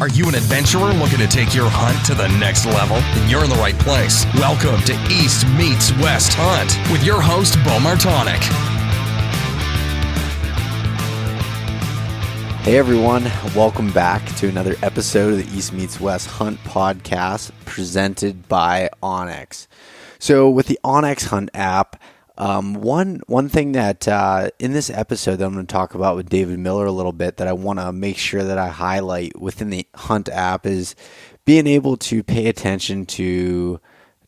Are you an adventurer looking to take your hunt to the next level? Then you're in the right place. Welcome to East Meets West Hunt with your host, Bo Martonic. Hey everyone, welcome back to another episode of the East Meets West Hunt podcast presented by onX. So with the onX Hunt app, one thing that in this episode that I'm going to talk about with David Miller a little bit that I want to make sure that I highlight within the Hunt app is being able to pay attention to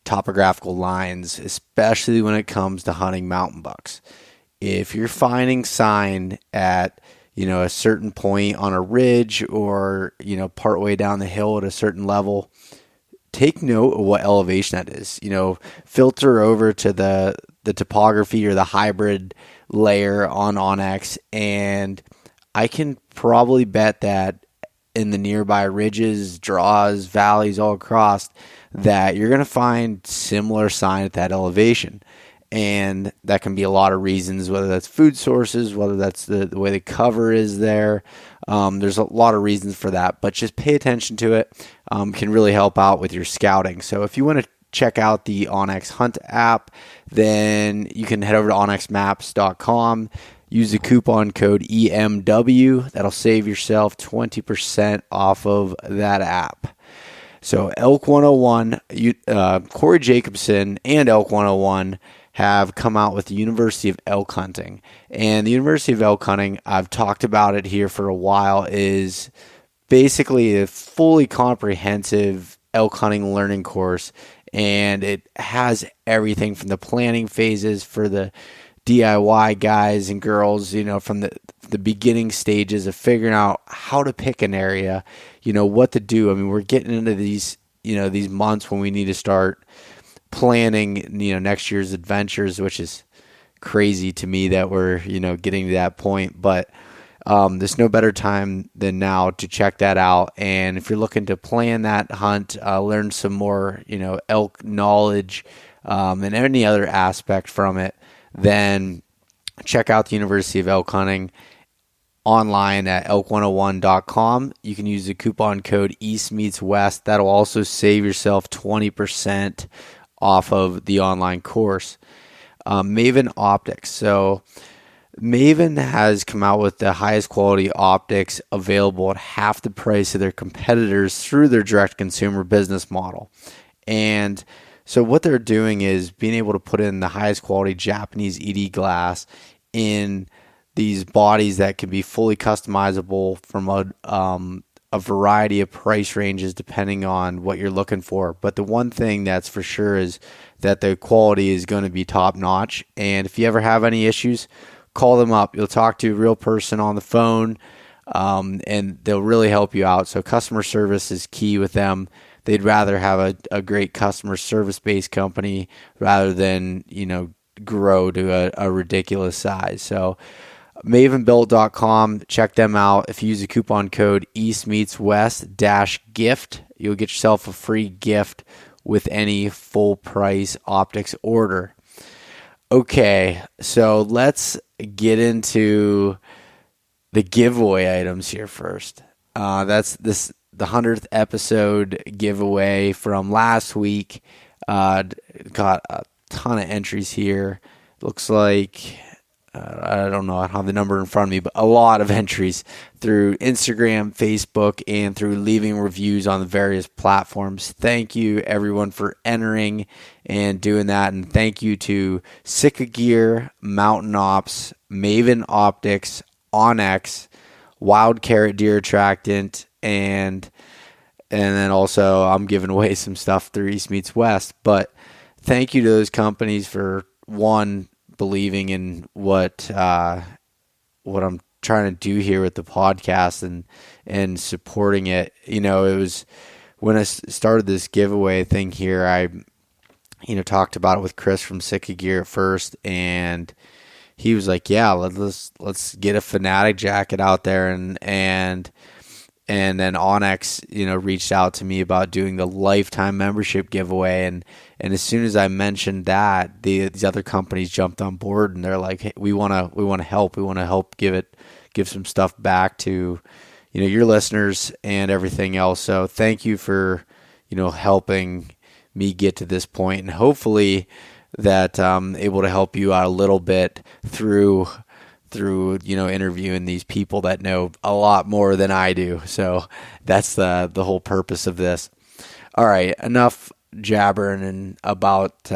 topographical lines, especially when it comes to hunting mountain bucks. If you're finding sign at a certain point on a ridge or, partway down the hill at a certain level, take note of what elevation that is. Filter over to the topography or the hybrid layer on onX, and I can probably bet that in the nearby ridges, draws, valleys all across, that you're going to find similar sign at that elevation. And that can be a lot of reasons, whether that's food sources, whether that's the way the cover is there. There's a lot of reasons for that, but just pay attention to it. Can really help out with your scouting. So if you want to check out the onX Hunt app, then you can head over to onxmaps.com. Use the coupon code EMW. That'll save yourself 20% off of that app. So Elk 101, Corey Jacobson and Elk 101 have come out with the University of Elk Hunting. And the University of Elk Hunting, I've talked about it here for a while, is basically a fully comprehensive elk hunting learning course. And it has everything from the planning phases for the DIY guys and girls, from the beginning stages of figuring out how to pick an area, what to do. I mean, we're getting into these months when we need to start planning, next year's adventures, which is crazy to me that we're, getting to that point. But there's no better time than now to check that out. And if you're looking to plan that hunt, learn some more, elk knowledge, and any other aspect from it, then check out the University of Elk Hunting online at elk101.com. You can use the coupon code EastMeetsWest. That'll also save yourself 20% off of the online course. Maven Optics. So Maven has come out with the highest quality optics available at half the price of their competitors through their direct consumer business model. And so what they're doing is being able to put in the highest quality Japanese ED glass in these bodies that can be fully customizable from a variety of price ranges depending on what you're looking for. But the one thing that's for sure is that the quality is going to be top notch. And if you ever have any issues, call them up. You'll talk to a real person on the phone, and they'll really help you out. So customer service is key with them. They'd rather have a great customer service-based company rather than, grow to a ridiculous size. So mavenbuilt.com, check them out. If you use the coupon code EastMeetsWest-gift, you'll get yourself a free gift with any full price optics order. Okay, so let's get into the giveaway items here first. That's the 100th episode giveaway from last week. Got a ton of entries here. Looks like, I don't know, I don't have the number in front of me, but a lot of entries through Instagram, Facebook, and through leaving reviews on the various platforms. Thank you, everyone, for entering and doing that. And thank you to Sika Gear, Mountain Ops, Maven Optics, onX, Wild Carrot Deer Attractant, and then also I'm giving away some stuff through East Meets West. But thank you to those companies for, one, believing in what I'm trying to do here with the podcast and supporting it. It was when I started this giveaway thing here, I talked about it with Chris from Sika Gear at first, and he was like, yeah, let's get a Fanatic jacket out there, and then onX, reached out to me about doing the lifetime membership giveaway, and as soon as I mentioned that, these other companies jumped on board, and they're like, hey, we want to help, give some stuff back to, your listeners and everything else. So thank you for, helping me get to this point, and hopefully that I'm able to help you out a little bit through interviewing these people that know a lot more than I do. So that's the whole purpose of this. All right, enough jabbering and about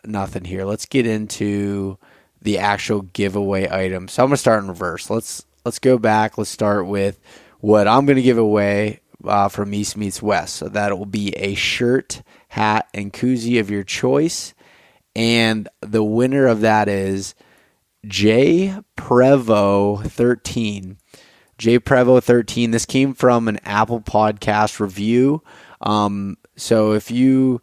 nothing here. Let's get into the actual giveaway item. So I'm gonna start in reverse. Let's go back. Let's start with what I'm gonna give away from East Meets West. So that will be a shirt, hat, and koozie of your choice, and the winner of that is J Prevo 13. J Prevo 13. This came from an Apple Podcast review. So if you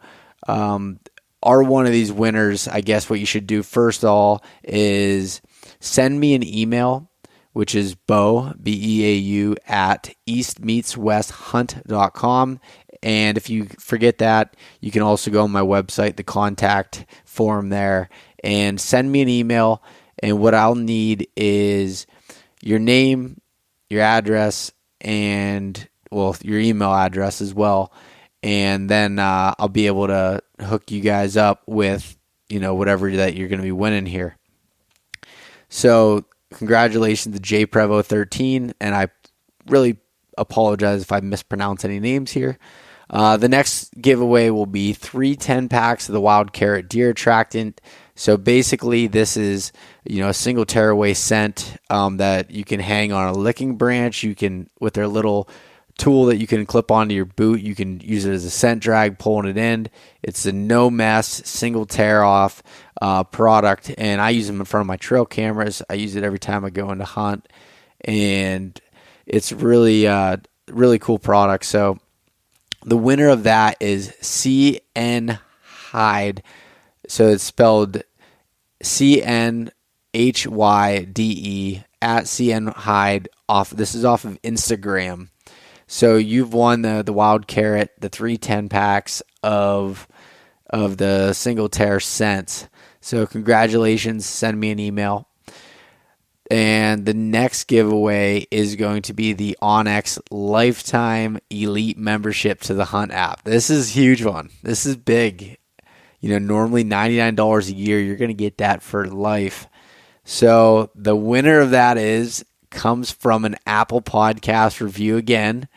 are one of these winners, I guess what you should do first of all is send me an email, which is Beau, at eastmeetswesthunt.com. And if you forget that, you can also go on my website, the contact form there, and send me an email. And what I'll need is your name, your address, and, your email address as well. And then I'll be able to hook you guys up with, whatever that you're going to be winning here. So congratulations to J Prevo 13, and I really apologize if I mispronounce any names here. The next giveaway will be 3 10-packs of the Wild Carrot Deer Attractant. So basically this is, a single tearaway scent that you can hang on a licking branch. You can, with their little tool that you can clip onto your boot, you can use it as a scent drag, pulling it in. It's a no mess, single tear off product, and I use them in front of my trail cameras. I use it every time I go into hunt, and it's really, really cool product. So the winner of that is CN Hyde. So it's spelled CNHYDE at CN Hyde. This is off of Instagram. So you've won the Wild Carrot, the 3 10-packs of the single tear scents. So congratulations. Send me an email. And the next giveaway is going to be the onX Lifetime Elite Membership to the Hunt app. This is a huge one. This is big. Normally $99 a year. You're going to get that for life. So the winner of that comes from an Apple Podcast review again.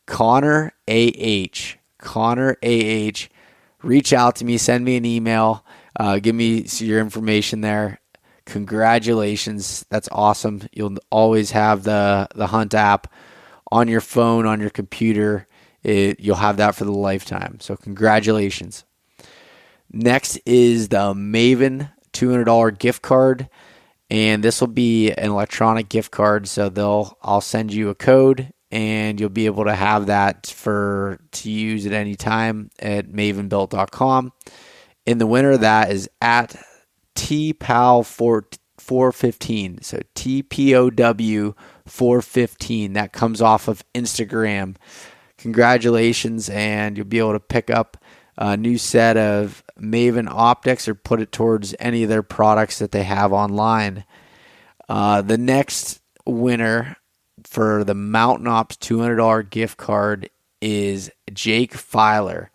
Connor AH. Connor AH. Reach out to me. Send me an email. Give me your information there. Congratulations. That's awesome. You'll always have the Hunt app on your phone, on your computer. You'll have that for the lifetime. So congratulations. Next is the Maven $200 gift card. And this will be an electronic gift card. So I'll send you a code, and you'll be able to have that to use at any time at mavenbuilt.com. And the winner of that is at TPOW415. So TPOW 415. That comes off of Instagram. Congratulations, and you'll be able to pick up a new set of Maven optics or put it towards any of their products that they have online. The next winner for the Mountain Ops $200 gift card is Jake Filer.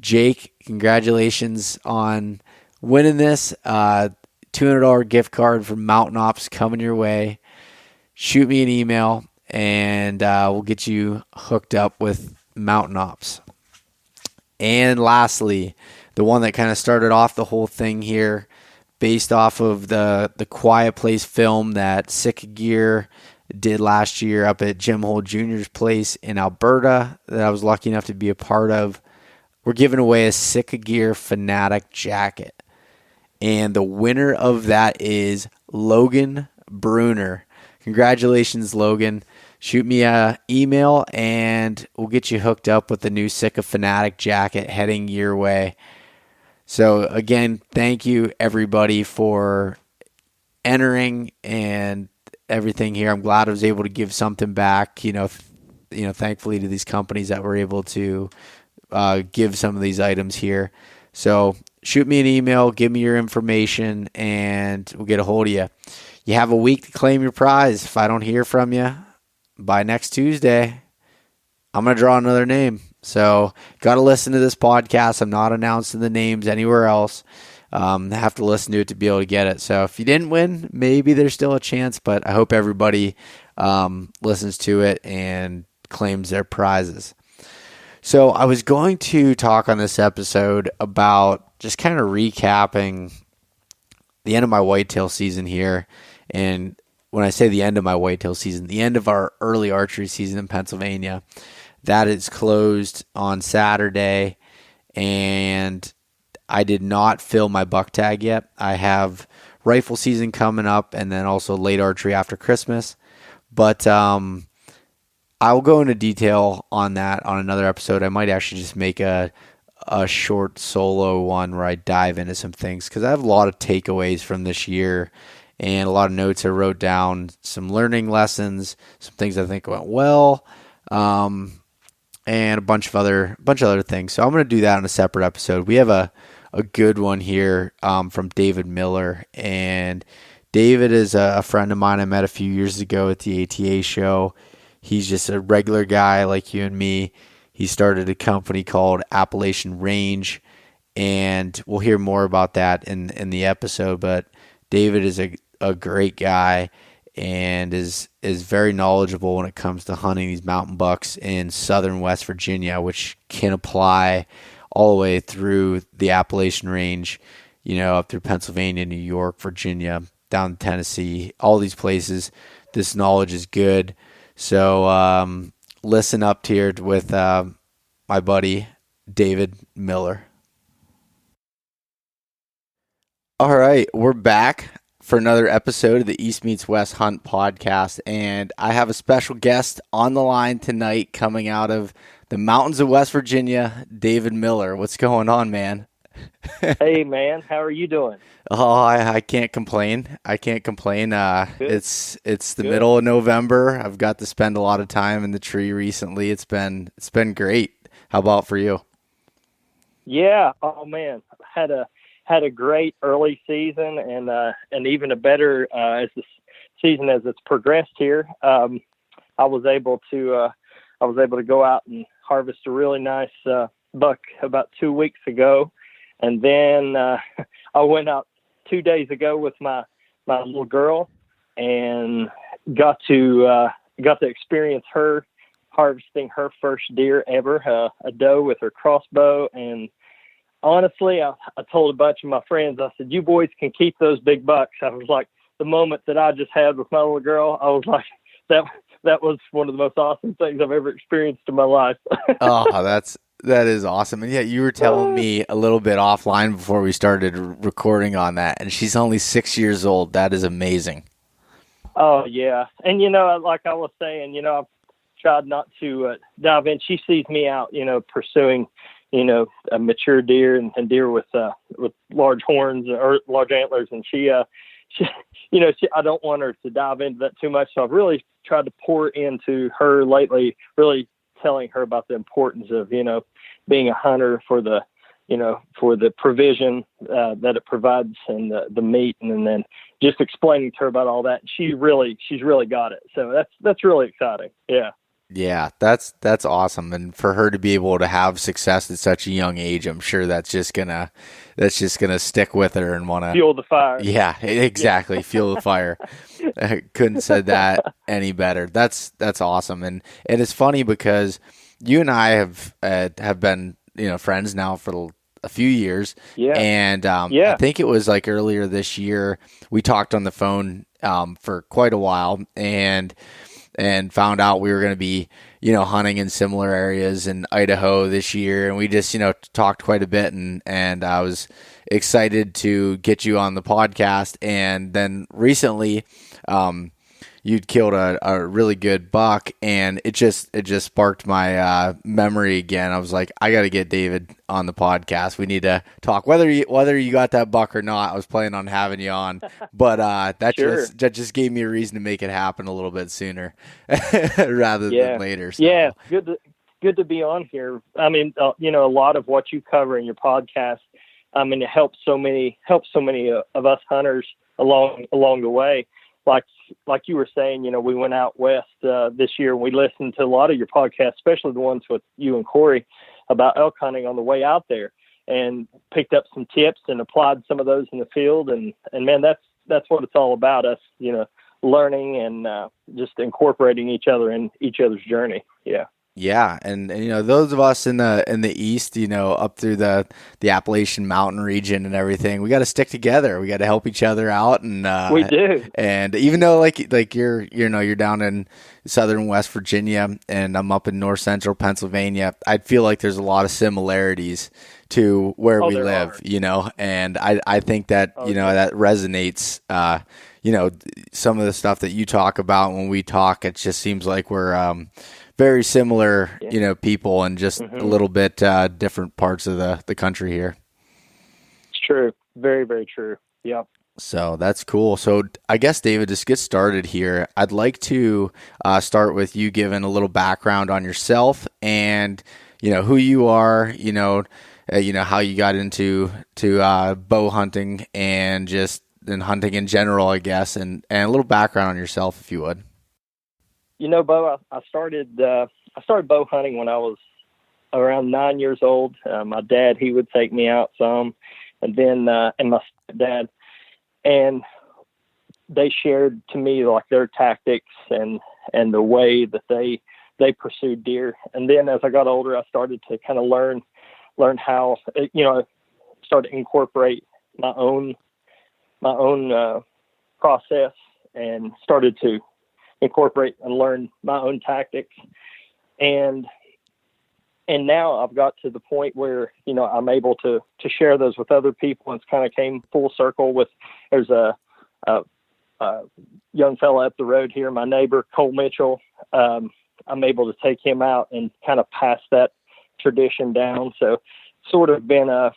Jake, congratulations on winning this. $200 gift card from Mountain Ops coming your way. Shoot me an email, and we'll get you hooked up with Mountain Ops. And lastly, the one that kind of started off the whole thing here, based off of the Quiet Place film that Sick Gear did last year up at Jim Hole Jr.'s place in Alberta that I was lucky enough to be a part of. We're giving away a Sick Gear Fanatic jacket. And the winner of that is Logan Bruner. Congratulations, Logan. Shoot me an email, and we'll get you hooked up with the new Sika Fanatic jacket heading your way. So, again, thank you, everybody, for entering and everything here. I'm glad I was able to give something back, thankfully to these companies that were able to give some of these items here. So, shoot me an email, give me your information, and we'll get a hold of you. You have a week to claim your prize. If I don't hear from you by next Tuesday, I'm going to draw another name. So got to listen to this podcast. I'm not announcing the names anywhere else. Have to listen to it to be able to get it. So if you didn't win, maybe there's still a chance, but I hope everybody listens to it and claims their prizes. So I was going to talk on this episode about just kind of recapping the end of my whitetail season here. And when I say the end of my whitetail season, the end of our early archery season in Pennsylvania, that is closed on Saturday, and I did not fill my buck tag yet. I have rifle season coming up and then also late archery after Christmas. But I will go into detail on that on another episode. I might actually just make a short solo one where I dive into some things because I have a lot of takeaways from this year and a lot of notes I wrote down, some learning lessons, some things I think went well, and a bunch of other things. So I'm going to do that on a separate episode. We have a good one here from David Miller, and David is a friend of mine I met a few years ago at the ATA show. He's just a regular guy like you and me. He started a company called Appalachian Range, and we'll hear more about that in the episode. But David is a great guy and is very knowledgeable when it comes to hunting these mountain bucks in southern West Virginia, which can apply all the way through the Appalachian Range, up through Pennsylvania, New York, Virginia, down to Tennessee, all these places. This knowledge is good. So listen up here with my buddy David Miller. All right, we're back for another episode of the East Meets West Hunt podcast, and I have a special guest on the line tonight coming out of the mountains of West Virginia, David Miller. What's going on, man? Hey, man. How are you doing? Oh, I can't complain. It's the middle of November. I've got to spend a lot of time in the tree recently. It's been great. How about for you? Yeah. Oh man, had a great early season and even a better as the season as it's progressed here. I was able to go out and harvest a really nice buck about 2 weeks ago, and then I went out 2 days ago with my little girl and got to experience her harvesting her first deer ever, a doe with her crossbow. And honestly, I told a bunch of my friends, I said, you boys can keep those big bucks. I was like, the moment that I just had with my little girl, I was like, that was one of the most awesome things I've ever experienced in my life. Oh, that is awesome. And yeah, you were telling me a little bit offline before we started recording on that, and she's only 6 years old. That is amazing. Oh yeah. And like I was saying, I've tried not to dive in. She sees me out, pursuing, a mature deer and deer with large horns or large antlers. And she I don't want her to dive into that too much. So I've really tried to pour into her lately, really telling her about the importance of, being a hunter for the provision that it provides and the meat. And then just explaining to her about all that. She's really got it. So that's really exciting. Yeah. Yeah, that's awesome. And for her to be able to have success at such a young age, I'm sure that's just gonna stick with her and want to fuel the fire. Yeah, exactly. Yeah. Fuel the fire. I couldn't have said that any better. That's awesome. And it's funny because you and I have been, friends now for a few years. Yeah. And I think it was like earlier this year, we talked on the phone for quite a while and found out we were going to be, hunting in similar areas in Idaho this year. And we just, talked quite a bit and I was excited to get you on the podcast. And then recently, you'd killed a really good buck, and it just sparked my memory again. I was like, I got to get David on the podcast. We need to talk. Whether you got that buck or not, I was planning on having you on, but that just gave me a reason to make it happen a little bit sooner rather than later. So. Yeah, good to be on here. I mean, a lot of what you cover in your podcast, I mean, it helps so many of us hunters along the way. like you were saying, we went out west this year and we listened to a lot of your podcasts, especially the ones with you and Corey about elk hunting on the way out there, and picked up some tips and applied some of those in the field. And man, that's what it's all about, us, learning and just incorporating each other in each other's journey. Yeah. Yeah, and those of us in the east, up through the Appalachian Mountain region and everything, we got to stick together. We got to help each other out, and we do. And even though like you're down in southern West Virginia and I'm up in north central Pennsylvania, I feel like there's a lot of similarities to where we live, and I think that that resonates. Some of the stuff that you talk about when we talk, it just seems like we're very similar, people, and just a little bit different parts of the country here. It's true. Very, very true. Yeah. So that's cool. So I guess, David, just get started here. I'd like to start with you giving a little background on yourself and, who you are, how you got into bow hunting and just hunting in general, I guess, and a little background on yourself, if you would. Bo, I started bow hunting when I was around 9 years old. My dad, he would take me out some, and then and my stepdad, and they shared to me like their tactics and the way that they pursued deer. And then as I got older, I started to kind of learn how, started to incorporate my own process, and started to incorporate and learn my own tactics. And now I've got to the point where, I'm able to share those with other people. And it's kind of came full circle with, there's a young fella up the road here, my neighbor, Cole Mitchell. I'm able to take him out and kind of pass that tradition down. So sort of been a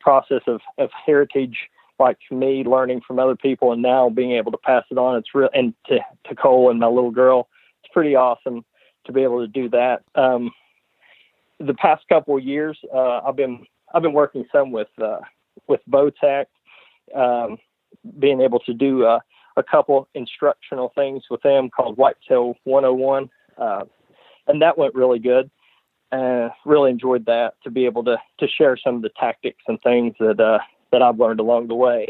process of heritage, like me learning from other people and now being able to pass it on. It's real, and to Cole and my little girl, it's pretty awesome to be able to do that. The past couple of years, I've been working some with Bowtech, being able to do a couple instructional things with them called Whitetail 101. And that went really good. Really enjoyed that, to be able to share some of the tactics and things that I've learned along the way.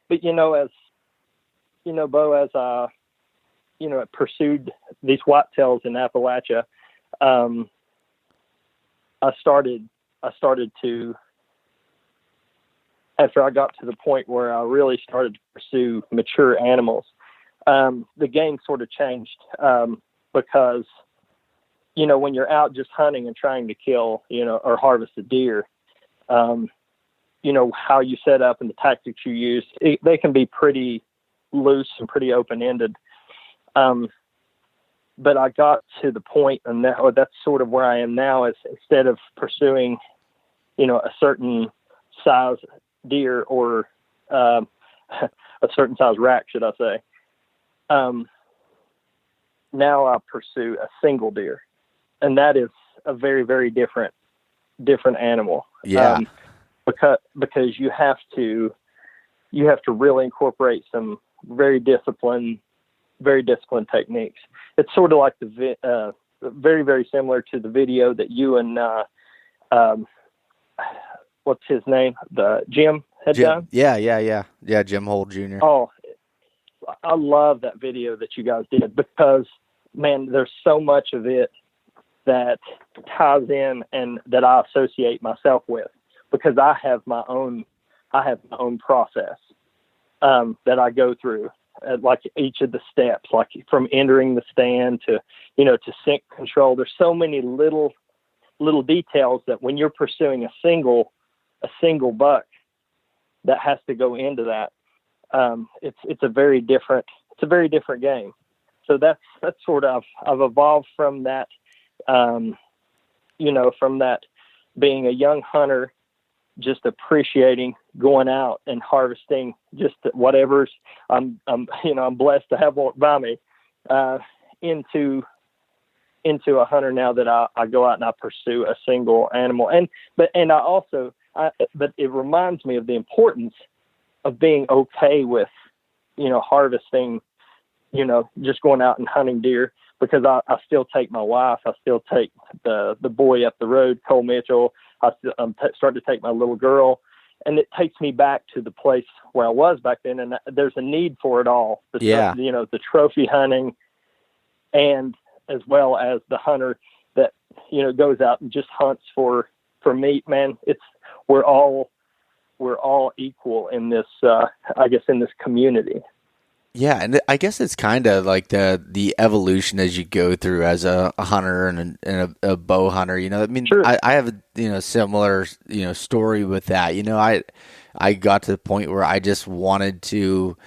But, as Bo, as I, pursued these whitetails in Appalachia, I started to, after I got to the point where I really started to pursue mature animals, the game sort of changed, because, when you're out just hunting and trying to kill, or harvest a deer, how you set up and the tactics you use, they can be pretty loose and pretty open-ended. But I got to the point, and that's sort of where I am now, is instead of pursuing, a certain size deer or a certain size rack, should I say, now I pursue a single deer, and that is a very, very different animal. Yeah. Because you have to really incorporate some very disciplined techniques. It's sort of like very, very similar to the video that you and what's his name, the Jim had done. Yeah, Jim Holt Jr. Oh, I love that video that you guys did, because, man, there's so much of it that ties in and that I associate myself with, because I have my own process that I go through, like each of the steps, like from entering the stand to scent control. There's so many little details that when you're pursuing a single buck, that has to go into that. It's a very different game. So that's sort of, I've evolved from that, from that being a young hunter, just appreciating going out and harvesting just whatever's I'm blessed to have walked by me, into a hunter now that I go out and I pursue a single animal. But it reminds me of the importance of being okay with harvesting, just going out and hunting deer, because I still take my wife, I still take the boy up the road, Cole Mitchell. I'm starting to take my little girl, and it takes me back to the place where I was back then. And there's a need for it all. The trophy hunting, and as well as the hunter that, goes out and just hunts for meat, man. We're all equal in this, I guess, in this community. Yeah, and I guess it's kind of like the evolution as you go through as a hunter and a bow hunter. Sure. I have a similar story with that. I got to the point where I just wanted to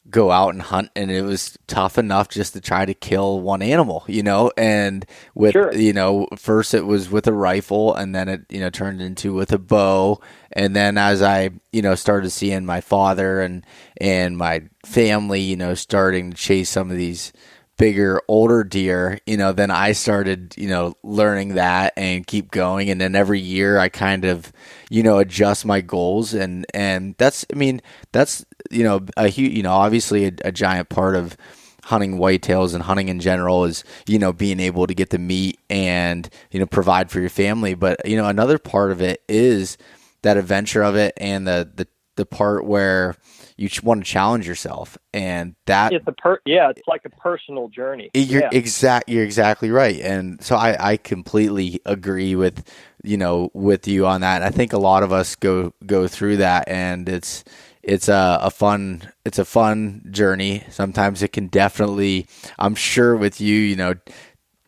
go out and hunt, and it was tough enough just to try to kill one animal, and with, sure. First it was with a rifle, and then it, turned into with a bow. And then as I, started seeing my father and my family, starting to chase some of these bigger, older deer, then I started, learning that and keep going. And then every year I kind of, adjust my goals. And that's a huge, obviously a giant part of hunting whitetails and hunting in general is, being able to get the meat and, provide for your family. But, another part of it is that adventure of it, and the part where you want to challenge yourself, and that it's like a personal journey. You're exactly right. And so I completely agree with you on that. And I think a lot of us go through that, and it's a fun journey. Sometimes it can definitely, I'm sure with you,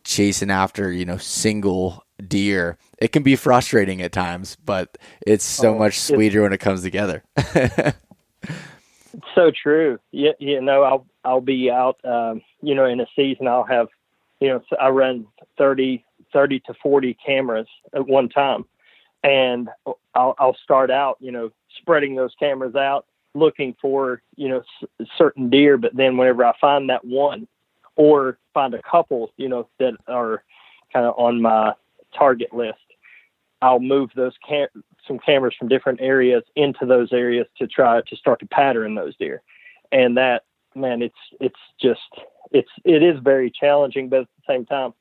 chasing after, single deer, it can be frustrating at times, but it's so much sweeter when it comes together. So true. I'll be out, in a season. I'll have, I run 30 to 40 cameras at one time, and I'll start out, spreading those cameras out, looking for, certain deer. But then whenever I find that one, or find a couple, that are kind of on my target list, I'll move those some cameras from different areas into those areas to try to start to pattern those deer. And that, man, it is very challenging, but at the same time,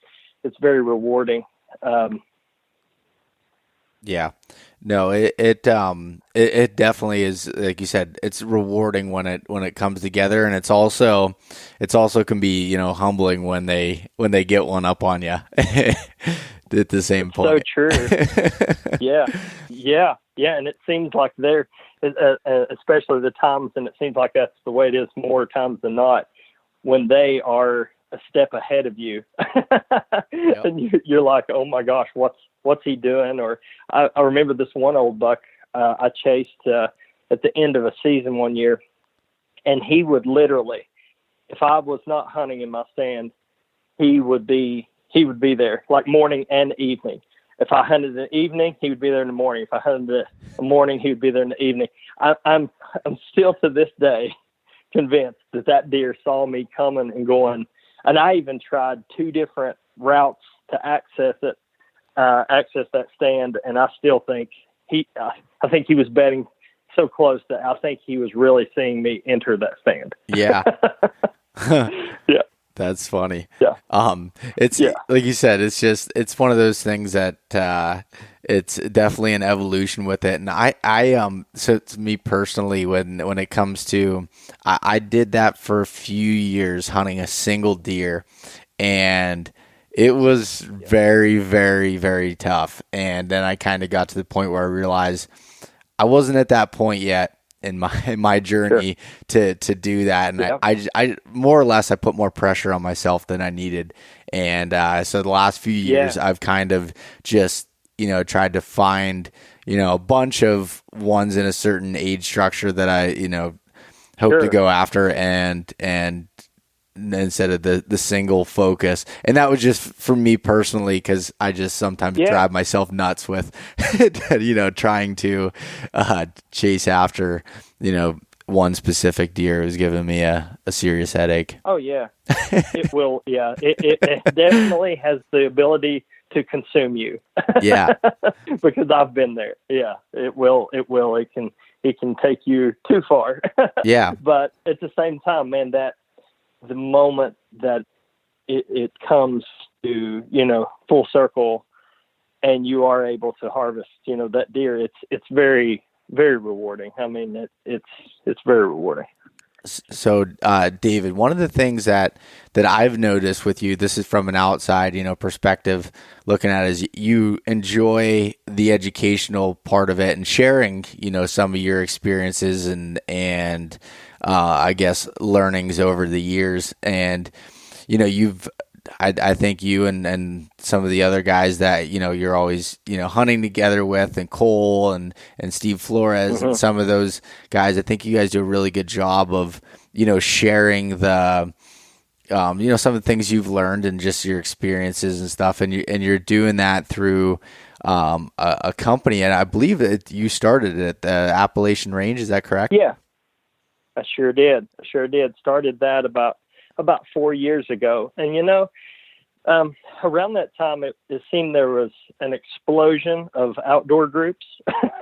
it's very rewarding. Yeah, no, it definitely is. Like you said, it's rewarding when it comes together, and it's also can be, humbling when they get one up on you at the same point. So true. Yeah. And it seems like they're, especially the times, and it seems like that's the way it is more times than not, when they are a step ahead of you. Yep. And you're like, oh my gosh, what's he doing? Or I remember this one old buck I chased at the end of a season one year, and he would literally, if I was not hunting in my stand, he would be there, like morning and evening. If I hunted in the evening, he would be there in the morning. If I hunted in the morning, he would be there in the evening. I'm still to this day convinced that deer saw me coming and going. And I even tried 2 different routes to access that stand. And I still think I think he was betting so close that I think he was really seeing me enter that stand. Yeah. Yeah. That's funny. Yeah. Like you said, it's one of those things that it's definitely an evolution with it. And so to me personally, when it comes to, I did that for a few years, hunting a single deer, and it was very, very, very tough. And then I kind of got to the point where I realized I wasn't at that point yet in my journey to do that. And I more or less, I put more pressure on myself than I needed. And so the last few years I've kind of just, tried to find, a bunch of ones in a certain age structure that I, hope to go after, and instead of the single focus. And that was just for me personally, because I just sometimes drive myself nuts with, trying to chase after, one specific deer. Was giving me a serious headache. Oh, yeah. It will. Yeah. It definitely has the ability to consume you. Yeah. Because I've been there. Yeah, it will. It take you too far. Yeah. But at the same time, man, that the moment that it comes to, full circle and you are able to harvest, that deer, it's very, very rewarding. I mean, it's very rewarding. So, David, one of the things that I've noticed with you, this is from an outside, perspective looking at it, is you enjoy the educational part of it and sharing, some of your experiences and I guess learnings over the years. And, I think you and some of the other guys that, you're always, hunting together with, and Cole and Steve Flores and some of those guys, I think you guys do a really good job of, sharing the, some of the things you've learned and just your experiences and stuff. And you're doing that through a company. And I believe that you started at the Appalachian Range. Is that correct? Yeah, I sure did. Started that about 4 years ago. And, around that time, it seemed there was an explosion of outdoor groups.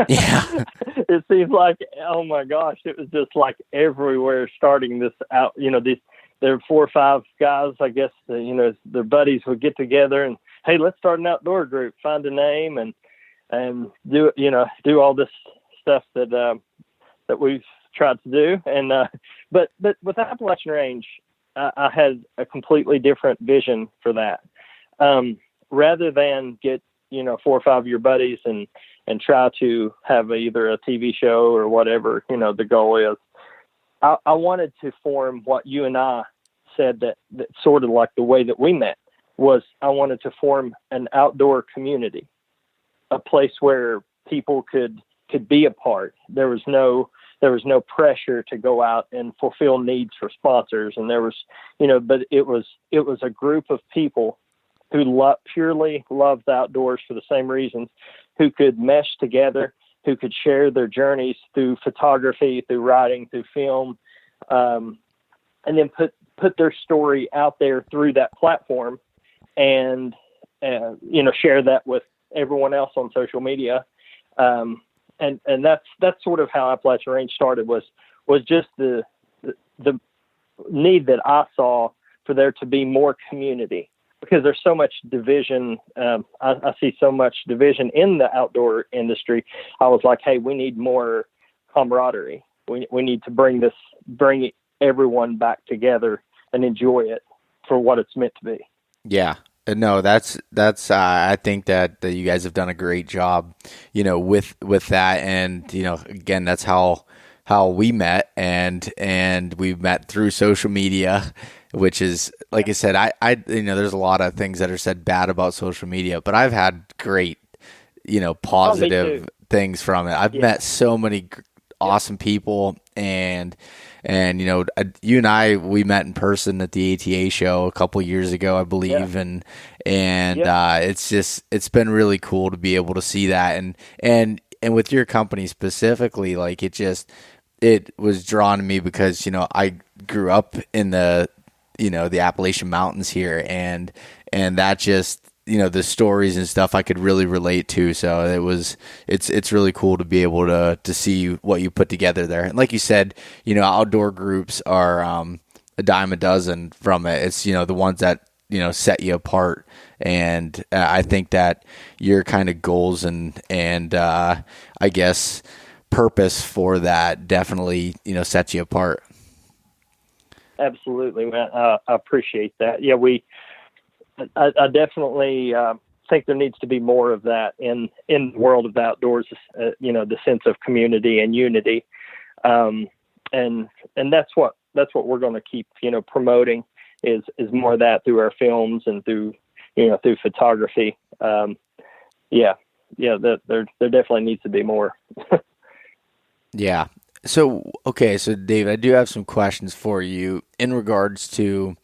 Yeah. It seems like, oh my gosh, it was just like everywhere starting this out, there are 4 or 5 guys, I guess, their buddies would get together and, hey, let's start an outdoor group, find a name and do all this stuff that we've tried to do. And, but with Appalachian Range, I had a completely different vision for that. Rather than get, 4 or 5 of your buddies and try to have either a TV show or whatever, the goal is, I wanted to form what you and I said that sort of like the way that we met was I wanted to form an outdoor community, a place where people could be a part. There was no pressure to go out and fulfill needs for sponsors. And there was, but it was a group of people who purely loved the outdoors for the same reasons, who could mesh together, who could share their journeys through photography, through writing, through film, and then put their story out there through that platform and, share that with everyone else on social media. And that's sort of how Appalachian Range started was just the need that I saw for there to be more community, because there's so much division. I see so much division in the outdoor industry. I was like, hey, we need more camaraderie. We need to bring everyone back together and enjoy it for what it's meant to be. Yeah. No, that's I think that you guys have done a great job, with that. And, again, that's how we met and we met through social media, which is, like I said, I there's a lot of things that are said bad about social media, but I've had great, positive things from it. I've met so many awesome people and you and I, we met in person at the ATA show a couple years ago, I believe. Yeah. And it's been really cool to be able to see that. And with your company specifically, like it was drawn to me because, I grew up in the Appalachian Mountains here and that just, the stories and stuff I could really relate to. So it's really cool to be able to see what you put together there. And like you said, outdoor groups are a dime a dozen from it. It's, the ones that, set you apart. And I think that your kind of goals and I guess purpose for that definitely, sets you apart. Absolutely, man. I appreciate that. Yeah, I definitely think there needs to be more of that in the world of the outdoors. The sense of community and unity, and that's what we're going to keep Yeah. promoting is more of that through our films and through photography. There definitely needs to be more. Yeah. So Dave, I do have some questions for you in regards to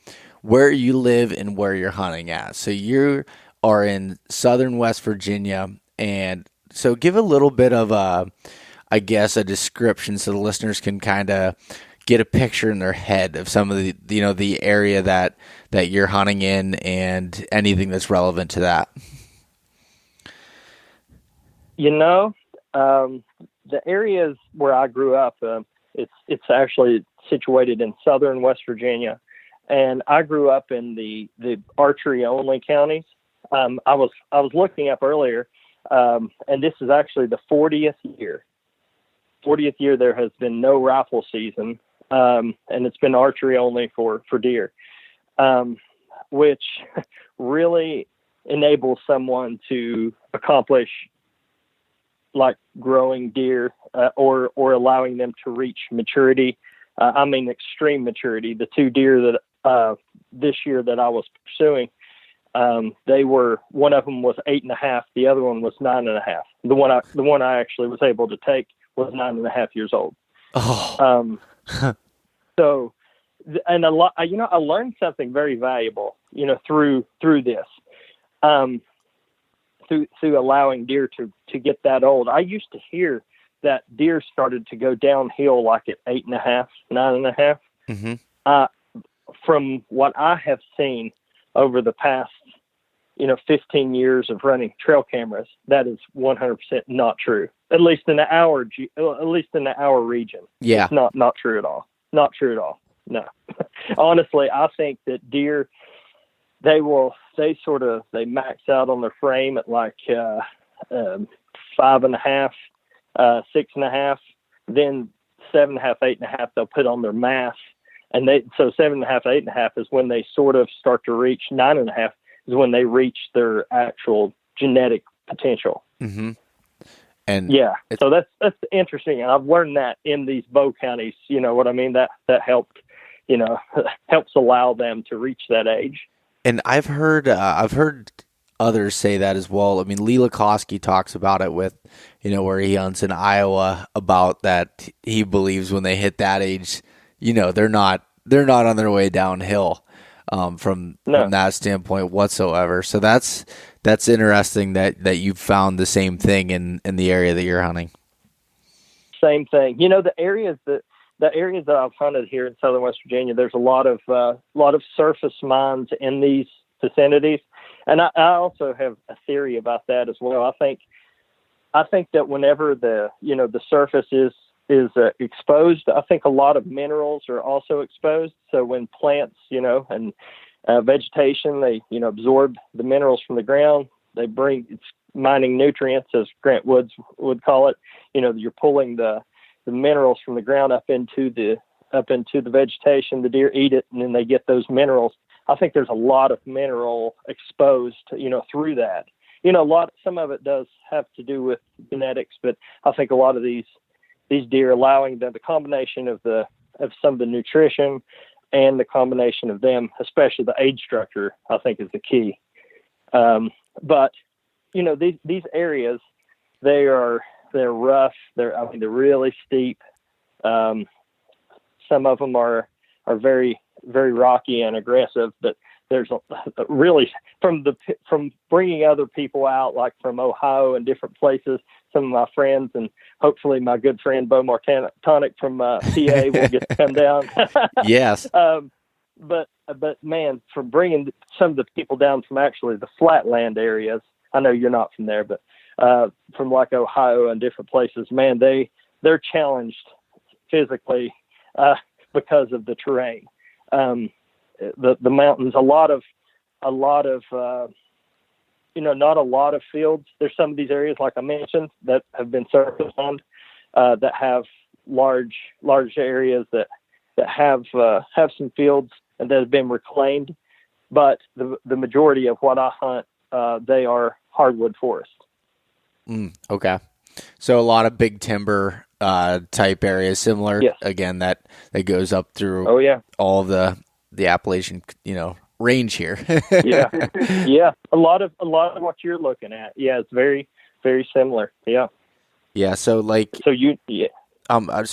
where you live and where you're hunting at. So you are in southern West Virginia, and so give a little bit of a description so the listeners can kind of get a picture in their head of some of the, the area that you're hunting in and anything that's relevant to that. the areas where I grew up, it's actually situated in southern West Virginia, and I grew up in the archery only counties. I was looking up earlier, and this is actually the 40th year. 40th year there has been no rifle season, and it's been archery only for deer, which really enables someone to accomplish like growing deer, or allowing them to reach maturity. I mean, extreme maturity. The two deer that this year that I was pursuing, one of them was 8.5. The other one was 9.5. The one I actually was able to take was 9.5 years old. Oh. So, and a lot, I learned something very valuable, through this, through allowing deer to get that old. I used to hear that deer started to go downhill like at 8.5, 9.5. Mm-hmm. From what I have seen over the past, 15 years of running trail cameras, that is 100% not true. At least in our region. Yeah. It's not true at all. Not true at all. No. Honestly, I think that deer, they max out on their frame at like 5.5, 6.5, then 7.5, 8.5, they'll put on their mass. And so 7.5, 8.5 is when they sort of start to reach. 9.5 is when they reach their actual genetic potential. Mm-hmm. And yeah, so that's interesting. And I've learned that in these bow counties, you know what I mean? That helped, helps allow them to reach that age. And I've heard others say that as well. I mean, Lee Lakosky talks about it with, where he hunts in Iowa, about that he believes when they hit that age, they're not on their way downhill from that standpoint whatsoever. So that's interesting that you found the same thing in the area that you're hunting. Same thing. The areas that I've hunted here in southern West Virginia, there's a lot of surface mines in these vicinities, and I also have a theory about that as well. I think that whenever the surface is exposed, I think a lot of minerals are also exposed. So when plants, and vegetation, they absorb the minerals from the ground. It's mining nutrients, as Grant Woods would call it. You're pulling the minerals from the ground up into the vegetation. The deer eat it, and then they get those minerals. I think there's a lot of mineral exposed, through that. Some of it does have to do with genetics, but I think a lot of these deer, allowing the combination of some of the nutrition and the combination of them, especially the age structure, I think is the key. But these areas, they're rough. They're really steep. Some of them are very, very rocky and aggressive, but there's really from bringing other people out, like from Ohio and different places, some of my friends, and hopefully my good friend Bo Martonic from PA will get to come down. Yes. But man, from bringing some of the people down from actually the flatland areas, I know you're not from there, but from like Ohio and different places, man, they're challenged physically because of the terrain. The mountains, a lot of not a lot of fields. There's some of these areas, like I mentioned, that have been surface mined, that have large areas that have some fields and that have been reclaimed. But the majority of what I hunt, they are hardwood forests. Okay. So a lot of big timber type areas, similar, yes. Again, that goes up through all of the Appalachian, range here. Yeah. A lot of what you're looking at. Yeah. It's very, very similar. Yeah. Yeah. So so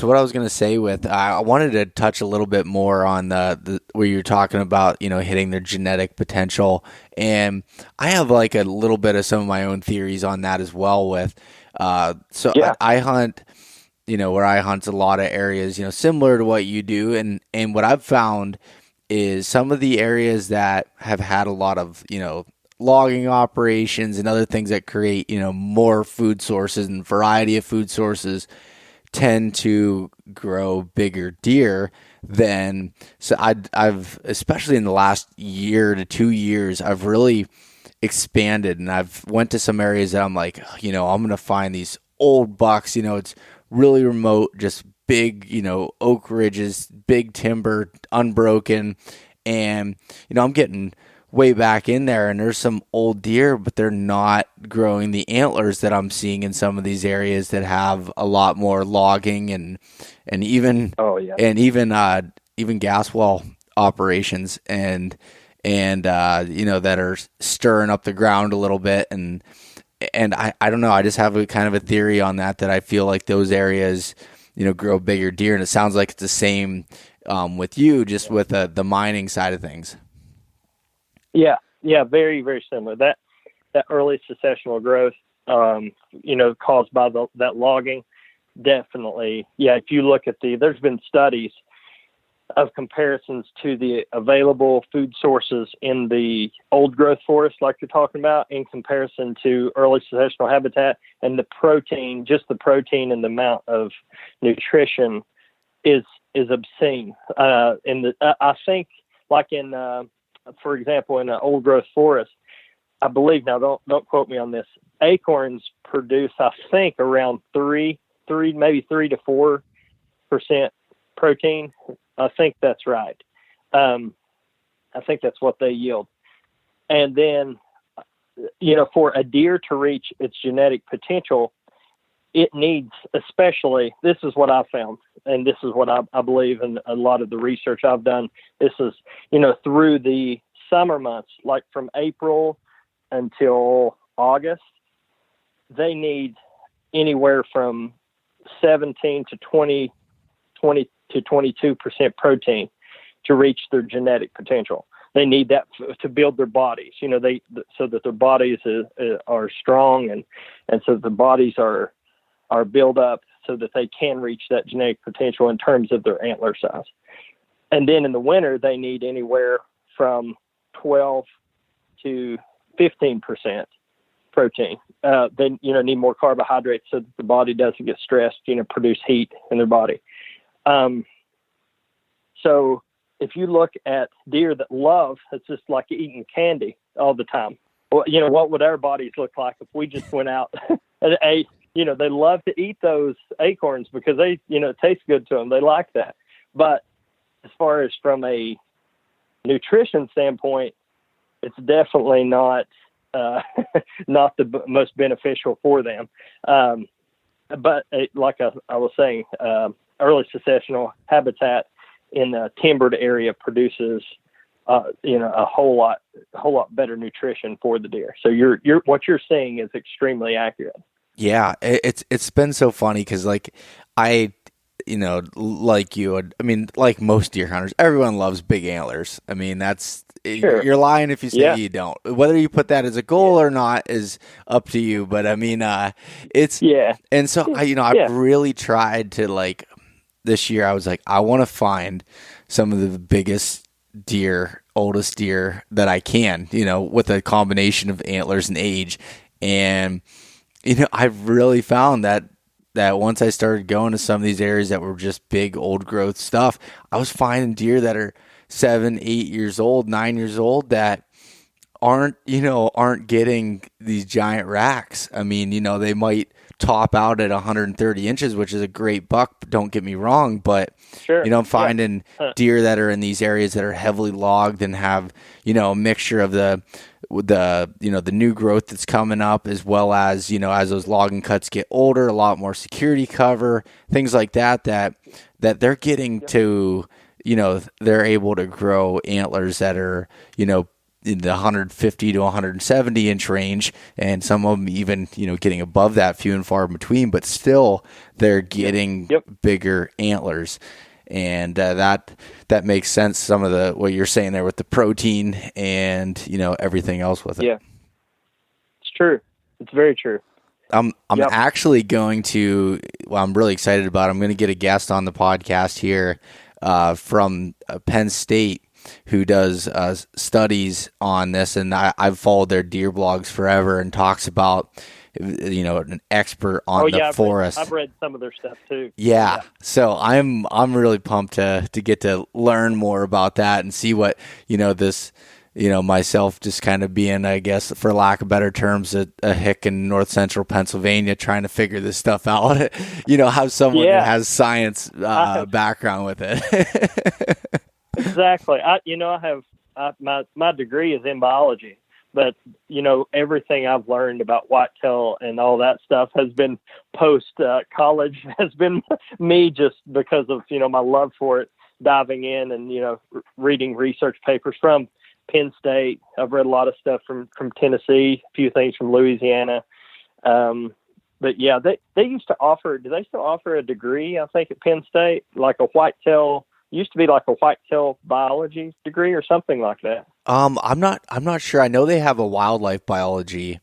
what I was going to say I wanted to touch a little bit more on the where you're talking about, hitting their genetic potential. And I have like a little bit of some of my own theories on that as well I hunt, where I hunt a lot of areas, similar to what you do. And what I've found is some of the areas that have had a lot of, logging operations and other things that create, more food sources and variety of food sources tend to grow bigger deer. So I've especially in the last year to 2 years, I've really expanded, and I've went to some areas that I'm like, I'm going to find these old bucks, it's really remote, just big, oak ridges, big timber, unbroken. And, I'm getting way back in there, and there's some old deer, but they're not growing the antlers that I'm seeing in some of these areas that have a lot more logging and even even gas well operations and that are stirring up the ground a little bit. And I don't know, I just have a kind of a theory on that I feel like those areas, grow bigger deer. And it sounds like it's the same with you, just with the mining side of things. Yeah, very, very similar. That early successional growth, caused by that logging, definitely. Yeah, if you look at there's been studies of comparisons to the available food sources in the old growth forest, like you're talking about, in comparison to early successional habitat, and the protein and the amount of nutrition is obscene. I think, like for example, in an old growth forest, I believe, now don't quote me on this, acorns produce, I think, around 3 to 4% protein. I think that's right. I think that's what they yield. And then, for a deer to reach its genetic potential, it needs, especially, this is what I found, and this is what I believe in a lot of the research I've done. This is, through the summer months, like from April until August, they need anywhere from 17 to 20 to 22% protein to reach their genetic potential. They need that to build their bodies, so that their bodies are strong and so the bodies are built up so that they can reach that genetic potential in terms of their antler size. And then in the winter, they need anywhere from 12 to 15% protein. They, need more carbohydrates so that the body doesn't get stressed, produce heat in their body. So if you look at deer that love, it's just like eating candy all the time. Well, what would our bodies look like if we just went out and ate? They love to eat those acorns because they, it tastes good to them. They like that. But as far as from a nutrition standpoint, it's definitely not not the most beneficial for them. But like I was saying, early successional habitat in a timbered area produces, a whole lot better nutrition for the deer. So what you're saying is extremely accurate. Yeah, it's been so funny because like like you, I mean, like most deer hunters, everyone loves big antlers. I mean, that's sure. You're lying if you say you don't. Whether you put that as a goal or not is up to you. But I mean, it's And so I've really tried to, like, this year I was like, I want to find some of the biggest deer, oldest deer that I can, with a combination of antlers and age. And I've really found that once I started going to some of these areas that were just big old growth stuff, I was finding deer that are 7, 8 years old, 9 years old that aren't getting these giant racks. I mean, they might top out at 130 inches, which is a great buck, don't get me wrong, but sure. I'm finding deer that are in these areas that are heavily logged and have, a mixture of the new growth that's coming up, as well as, as those logging cuts get older, a lot more security cover, things like that they're getting to, they're able to grow antlers that are, in the 150 to 170 inch range, and some of them even, getting above that, few and far between, but still they're getting bigger antlers. And that makes sense. Some of what you're saying there with the protein and, everything else with it. Yeah, it's true. It's very true. I'm actually going to, I'm really excited about it. I'm going to get a guest on the podcast here from Penn State. who does studies on this, and I've followed their deer blogs forever, and talks about, an expert on the forest. I've read some of their stuff too. Yeah. So I'm really pumped to get to learn more about that and see what, this, myself just kind of being, I guess, for lack of better terms, a hick in north central Pennsylvania trying to figure this stuff out, have someone who has science background with it. Exactly. I have my degree is in biology, but everything I've learned about whitetail and all that stuff has been post college, has been me just because of my love for it, diving in and reading research papers from Penn State. I've read a lot of stuff from Tennessee, a few things from Louisiana. But yeah, they used to offer. Do they still offer a degree? I think at Penn State, like a whitetail. Used to be like a whitetail biology degree or something like that. I'm not sure. I know they have a wildlife biology.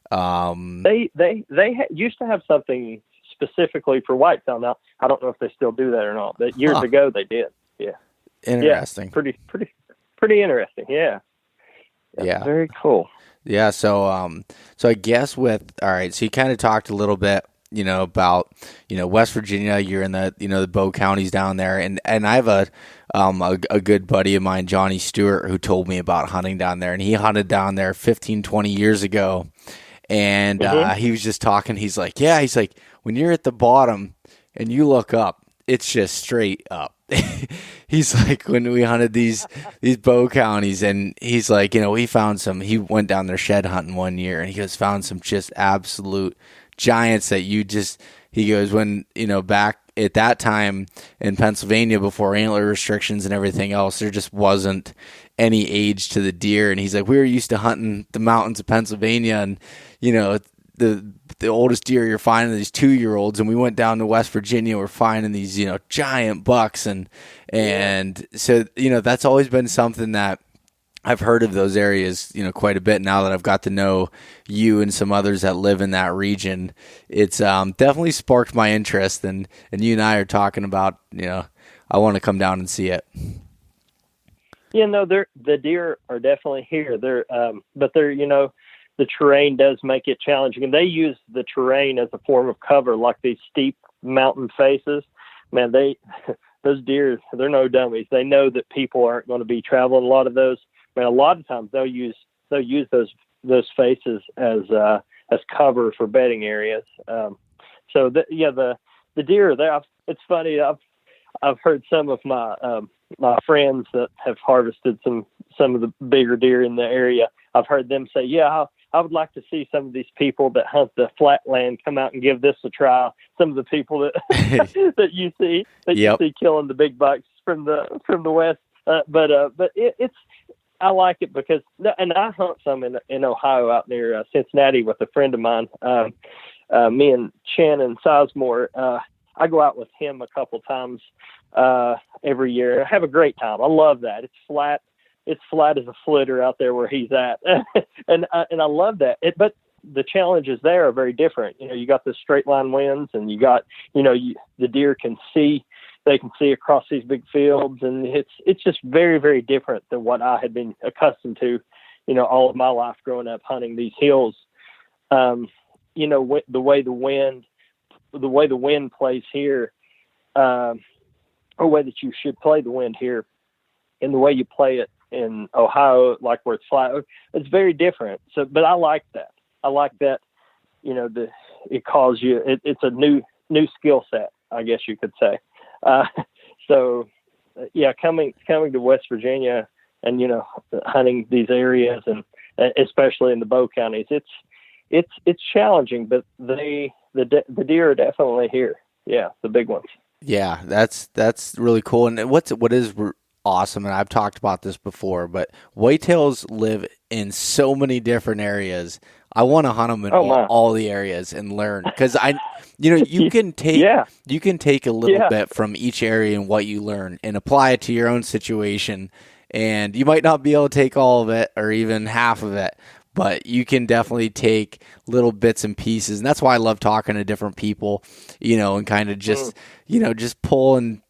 They used to have something specifically for whitetail. Now I don't know if they still do that or not, but years ago they did. Yeah. Interesting. Yeah, pretty interesting. Yeah. Yeah. Very cool. Yeah. So I guess all right. So you kind of talked a little bit, about, West Virginia. You're in the, the Bow counties down there. And I have a good buddy of mine, Johnny Stewart, who told me about hunting down there, and he hunted down there 15, 20 years ago. And, he was just talking. He's like, when you're at the bottom and you look up, it's just straight up. He's like, when we hunted these Bow counties, and he's like, he found he went down there shed hunting one year, and he goes, found some just absolute giants that he goes, when, back at that time in Pennsylvania before antler restrictions and everything else, there just wasn't any age to the deer. And he's like, we were used to hunting the mountains of Pennsylvania, and, the oldest deer you're finding are these 2-year-olds, and we went down to West Virginia, we're finding these, giant bucks. And so, that's always been something that I've heard of those areas, quite a bit now that I've got to know you and some others that live in that region. It's definitely sparked my interest, and you and I are talking about, I want to come down and see it. Yeah, no, the deer are definitely here. But the terrain does make it challenging, and they use the terrain as a form of cover, like these steep mountain faces. Man, those deer, they're no dummies. They know that people aren't going to be traveling a lot of those. I mean, a lot of times they'll use those faces as cover for bedding areas. So the deer are there. It's funny. I've heard some of my friends that have harvested some of the bigger deer in the area. I've heard them say, "Yeah, I would like to see some of these people that hunt the flatland come out and give this a try." Some of the people that that you see killing the big bucks from the west. But it's I like it because, and I hunt some in Ohio out near Cincinnati with a friend of mine. Me and Shannon Sizemore, I go out with him a couple times every year. I have a great time. I love that. It's flat. It's flat as a flitter out there where he's at, and I love that. But the challenges there are very different. You got the straight line winds, and you got the deer can see. They can see across these big fields, and it's just very, very different than what I had been accustomed to, all of my life growing up hunting these hills. The way the wind plays here, or the way that you should play the wind here, and the way you play it in Ohio, like where it's flat, it's very different. So, but I like that. I like that. It calls you. It's a new skill set, I guess you could say. Coming to West Virginia and, hunting these areas, and especially in the Bow counties, it's challenging, but the deer are definitely here. Yeah. The big ones. Yeah. That's really cool. And what is awesome, and I've talked about this before, but whitetails live in so many different areas. I want to hunt them in all the areas and learn, because you can take a little bit from each area and what you learn and apply it to your own situation. And you might not be able to take all of it or even half of it, but you can definitely take little bits and pieces. And that's why I love talking to different people, and kind of just, just pull and,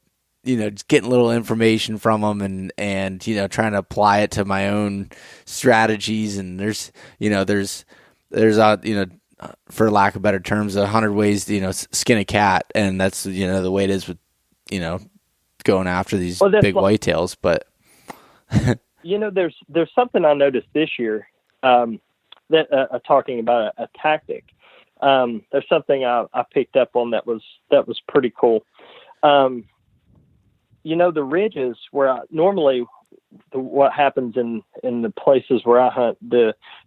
just getting a little information from them and trying to apply it to my own strategies. And there's for lack of better terms, 100 ways to, skin a cat. And that's, the way it is with, going after these big whitetails. But, there's something I noticed this year, that talking about a tactic. There's something I picked up on that was pretty cool. The ridges where what happens in the places where I hunt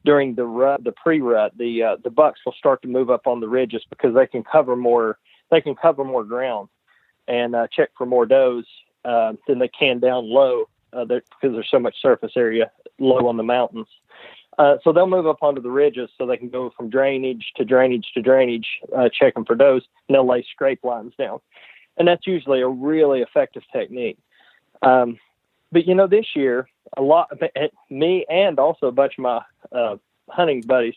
during the rut, the pre-rut, the bucks will start to move up on the ridges because they can cover more ground and check for more does than they can down low because there's so much surface area low on the mountains. So they'll move up onto the ridges so they can go from drainage to drainage to drainage, checking for does, and they'll lay scrape lines down. And that's usually a really effective technique. But, this year, me and also a bunch of my hunting buddies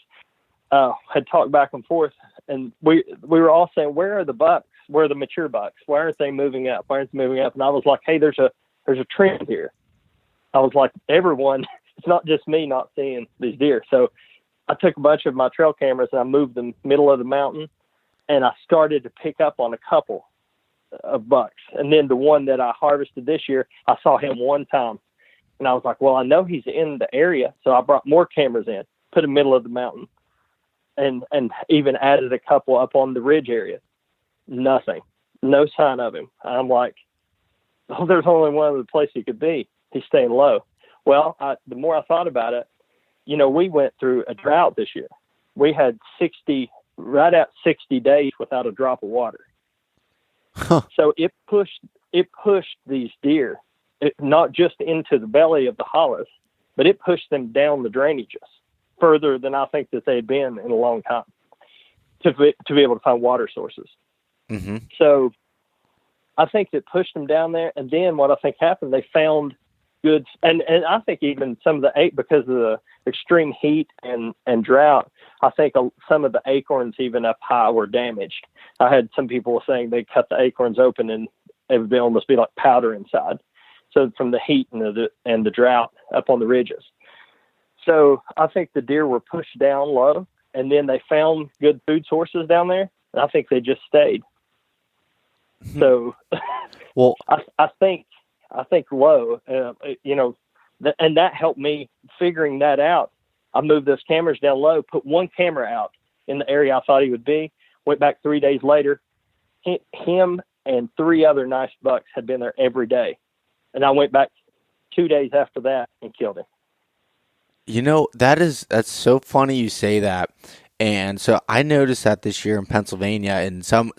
had talked back and forth, and we were all saying, where are the bucks? Where are the mature bucks? Why aren't they moving up? Why aren't they moving up? And I was like, hey, there's a trend here. I was like, everyone, it's not just me not seeing these deer. So I took a bunch of my trail cameras and I moved them middle of the mountain, and I started to pick up on a couple of bucks. And then the one that I harvested this year, I saw him one time, and I was like, well, I know he's in the area. So I brought more cameras in, put him middle of the mountain, and even added a couple up on the ridge area. Nothing, no sign of him. I'm like, oh, there's only one other place he could be. He's staying low. Well, the more I thought about it, we went through a drought this year. We had 60 days without a drop of water. Huh. So it pushed these deer, not just into the belly of the hollows, but it pushed them down the drainages further than I think that they had been in a long time to be able to find water sources. Mm-hmm. So I think it pushed them down there. And then what I think happened, they found good, and I think even some of the because of the extreme heat and drought, I think some of the acorns even up high were damaged. I had some people saying they cut the acorns open and it would almost be like powder inside. So from the heat and the drought up on the ridges. So I think the deer were pushed down low, and then they found good food sources down there, and I think they just stayed. So, well, I think low, and that helped me figuring that out. I moved those cameras down low, put one camera out in the area I thought he would be, went back 3 days later. Him and 3 other nice bucks had been there every day. And I went back 2 days after that and killed him. That's so funny you say that. And so I noticed that this year in Pennsylvania, and so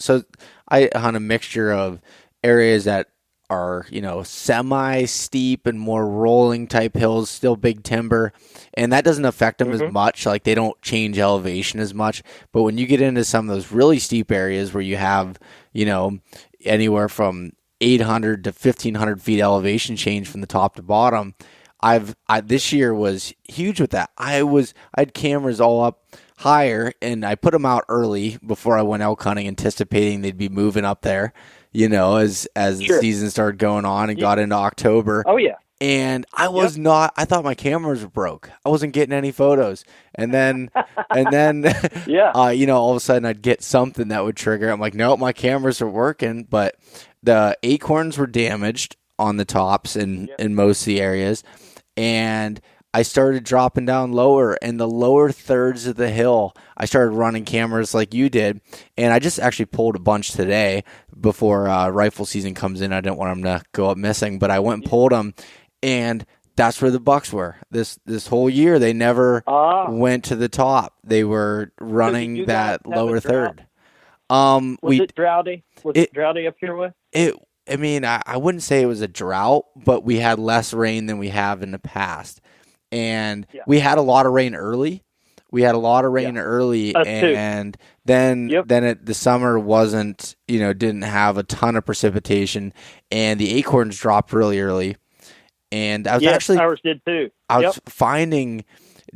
I hunt a mixture of areas that are, semi-steep and more rolling type hills, still big timber, and that doesn't affect them as much. Like, they don't change elevation as much. But when you get into some of those really steep areas where you have, anywhere from 800 to 1,500 feet elevation change from the top to bottom, this year was huge with that. I had cameras all up higher, and I put them out early before I went elk hunting, anticipating they'd be moving up there, as the season started going on and got into October. Oh yeah. And I was not, I thought my cameras were broke. I wasn't getting any photos. And then, yeah. All of a sudden I'd get something that would trigger. I'm like, nope, my cameras are working, but the acorns were damaged on the tops in most of the areas. And I started dropping down lower, in the lower thirds of the hill. I started running cameras like you did, and I just actually pulled a bunch today before rifle season comes in. I didn't want them to go up missing, but I went and pulled them, and that's where the bucks were. This whole year, they never went to the top. They were running that lower third. Was it droughty? Was it droughty up here with? I wouldn't say it was a drought, but we had less rain than we have in the past. And we had a lot of rain early. And then the summer wasn't, didn't have a ton of precipitation, and the acorns dropped really early. And I was ours did too. I was finding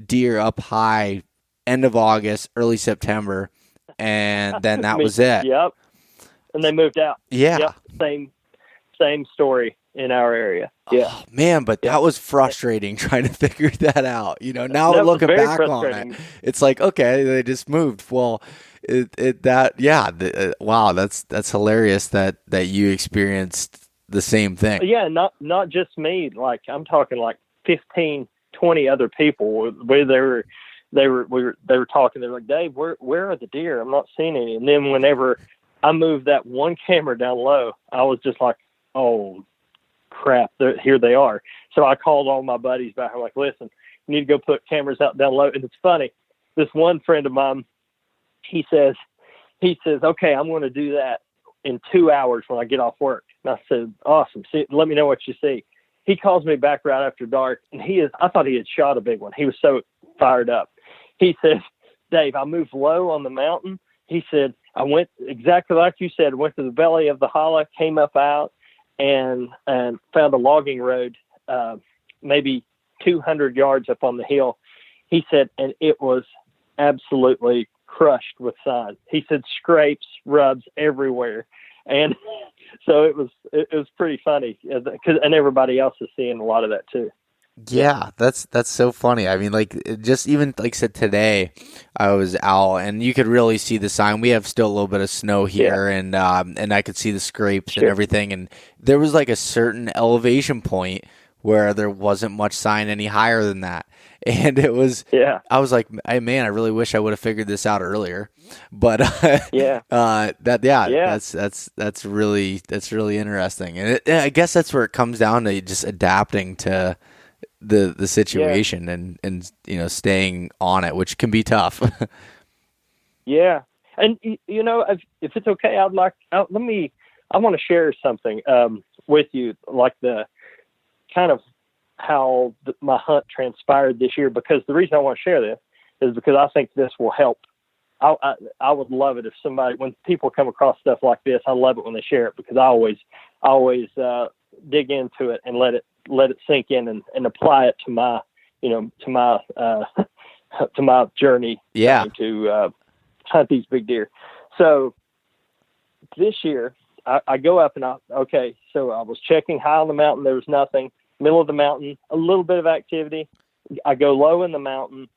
deer up high end of August, early September, and then that was it. Yep. And they moved out. Yeah. Yep. Same story in our area. Yeah. Oh, man, but that was frustrating trying to figure that out. Now That was looking very back on frustrating. it, it's like, okay, they just moved. Well, wow, that's hilarious that you experienced the same thing. Yeah, not just me. Like, I'm talking like 15, 20 other people where they were talking. They were like, Dave, where are the deer? I'm not seeing any. And then whenever I moved that one camera down low, I was just like, oh crap, here they are. So I called all my buddies back. I'm like, listen, you need to go put cameras out down low. And it's funny, this one friend of mine, he says, okay, I'm going to do that in 2 hours when I get off work. And I said, awesome. See, let me know what you see. He calls me back right after dark, and I thought he had shot a big one. He was so fired up. He says, Dave, I moved low on the mountain. He said, I went exactly like you said, went to the belly of the hollow, came up out and found a logging road, maybe 200 yards up on the hill. He said, and it was absolutely crushed with sign. He said scrapes, rubs everywhere. And so it was pretty funny, and everybody else is seeing a lot of that too. Yeah, that's so funny. I mean, like, just even like I said today, I was out and you could really see the sign. We have still a little bit of snow here, and I could see the scrapes and everything. And there was like a certain elevation point where there wasn't much sign any higher than that. And it was, I was like, hey, man, I really wish I would have figured this out earlier. But that's really interesting. And I guess that's where it comes down to just adapting to the situation and staying on it, which can be tough. Yeah. And if it's okay, I want to share something with you, like the kind of how my hunt transpired this year, because the reason I want to share this is because I think this will help. I would love it if when people come across stuff like this, I love it when they share it, because I always dig into it and let it sink in and apply it to my to my journey to hunt these big deer. So this year I go up and so I was checking high on the mountain. There was nothing. Middle of the mountain, a little bit of activity. I go low in the mountain.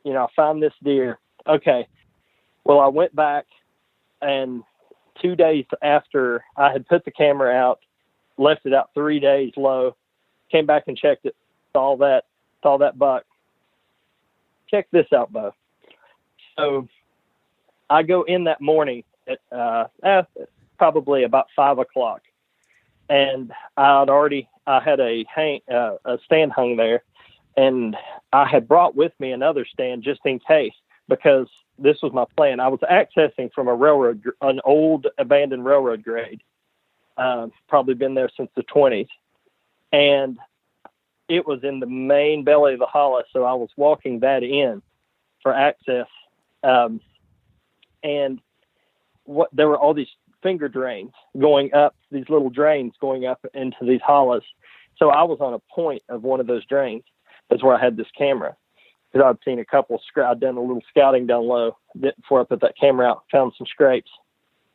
I find this deer. Okay. Well, I went back, and 2 days after I had put the camera out, left it out 3 days low, came back and checked it, saw that buck. Check this out, Bo. So I go in that morning at probably about 5 o'clock, and I had a stand hung there, and I had brought with me another stand just in case, because this was my plan. I was accessing from an old abandoned railroad grade, probably been there since the 20s. And it was in the main belly of the hollow. So I was walking that in for access. And there were all these finger drains going up, these little drains going up into these hollows. So I was on a point of one of those drains. That's where I had this camera. Because I'd seen a couple, I'd done a little scouting down low before I put that camera out, found some scrapes.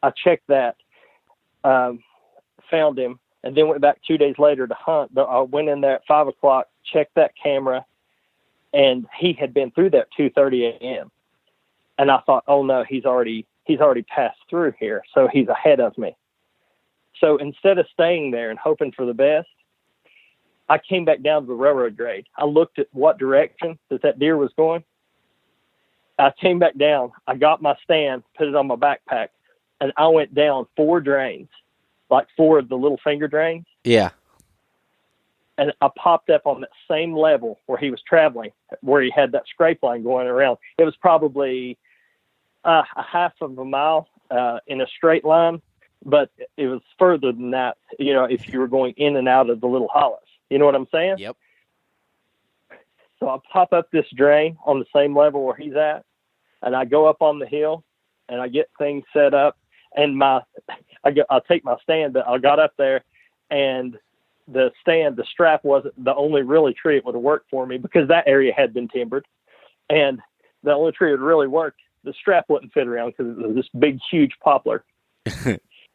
I checked that, found him, and then went back 2 days later to hunt. But I went in there at 5 o'clock, checked that camera, and he had been through that 2:30 a.m. And I thought, oh no, he's already passed through here, so he's ahead of me. So instead of staying there and hoping for the best, I came back down to the railroad grade. I looked at what direction that deer was going. I came back down. I got my stand, put it on my backpack, and I went down 4 drains, like 4 of the little finger drains. Yeah. And I popped up on that same level where he was traveling, where he had that scrape line going around. It was probably a half of a mile in a straight line, but it was further than that, if you were going in and out of the little hollows. You know what I'm saying? Yep. So I pop up this drain on the same level where he's at, and I go up on the hill, and I get things set up, and I'll take my stand, but I got up there, and the strap wasn't the only really tree it would have worked for me, because that area had been timbered, and the only tree that really worked, the strap wouldn't fit around because it was this big, huge poplar.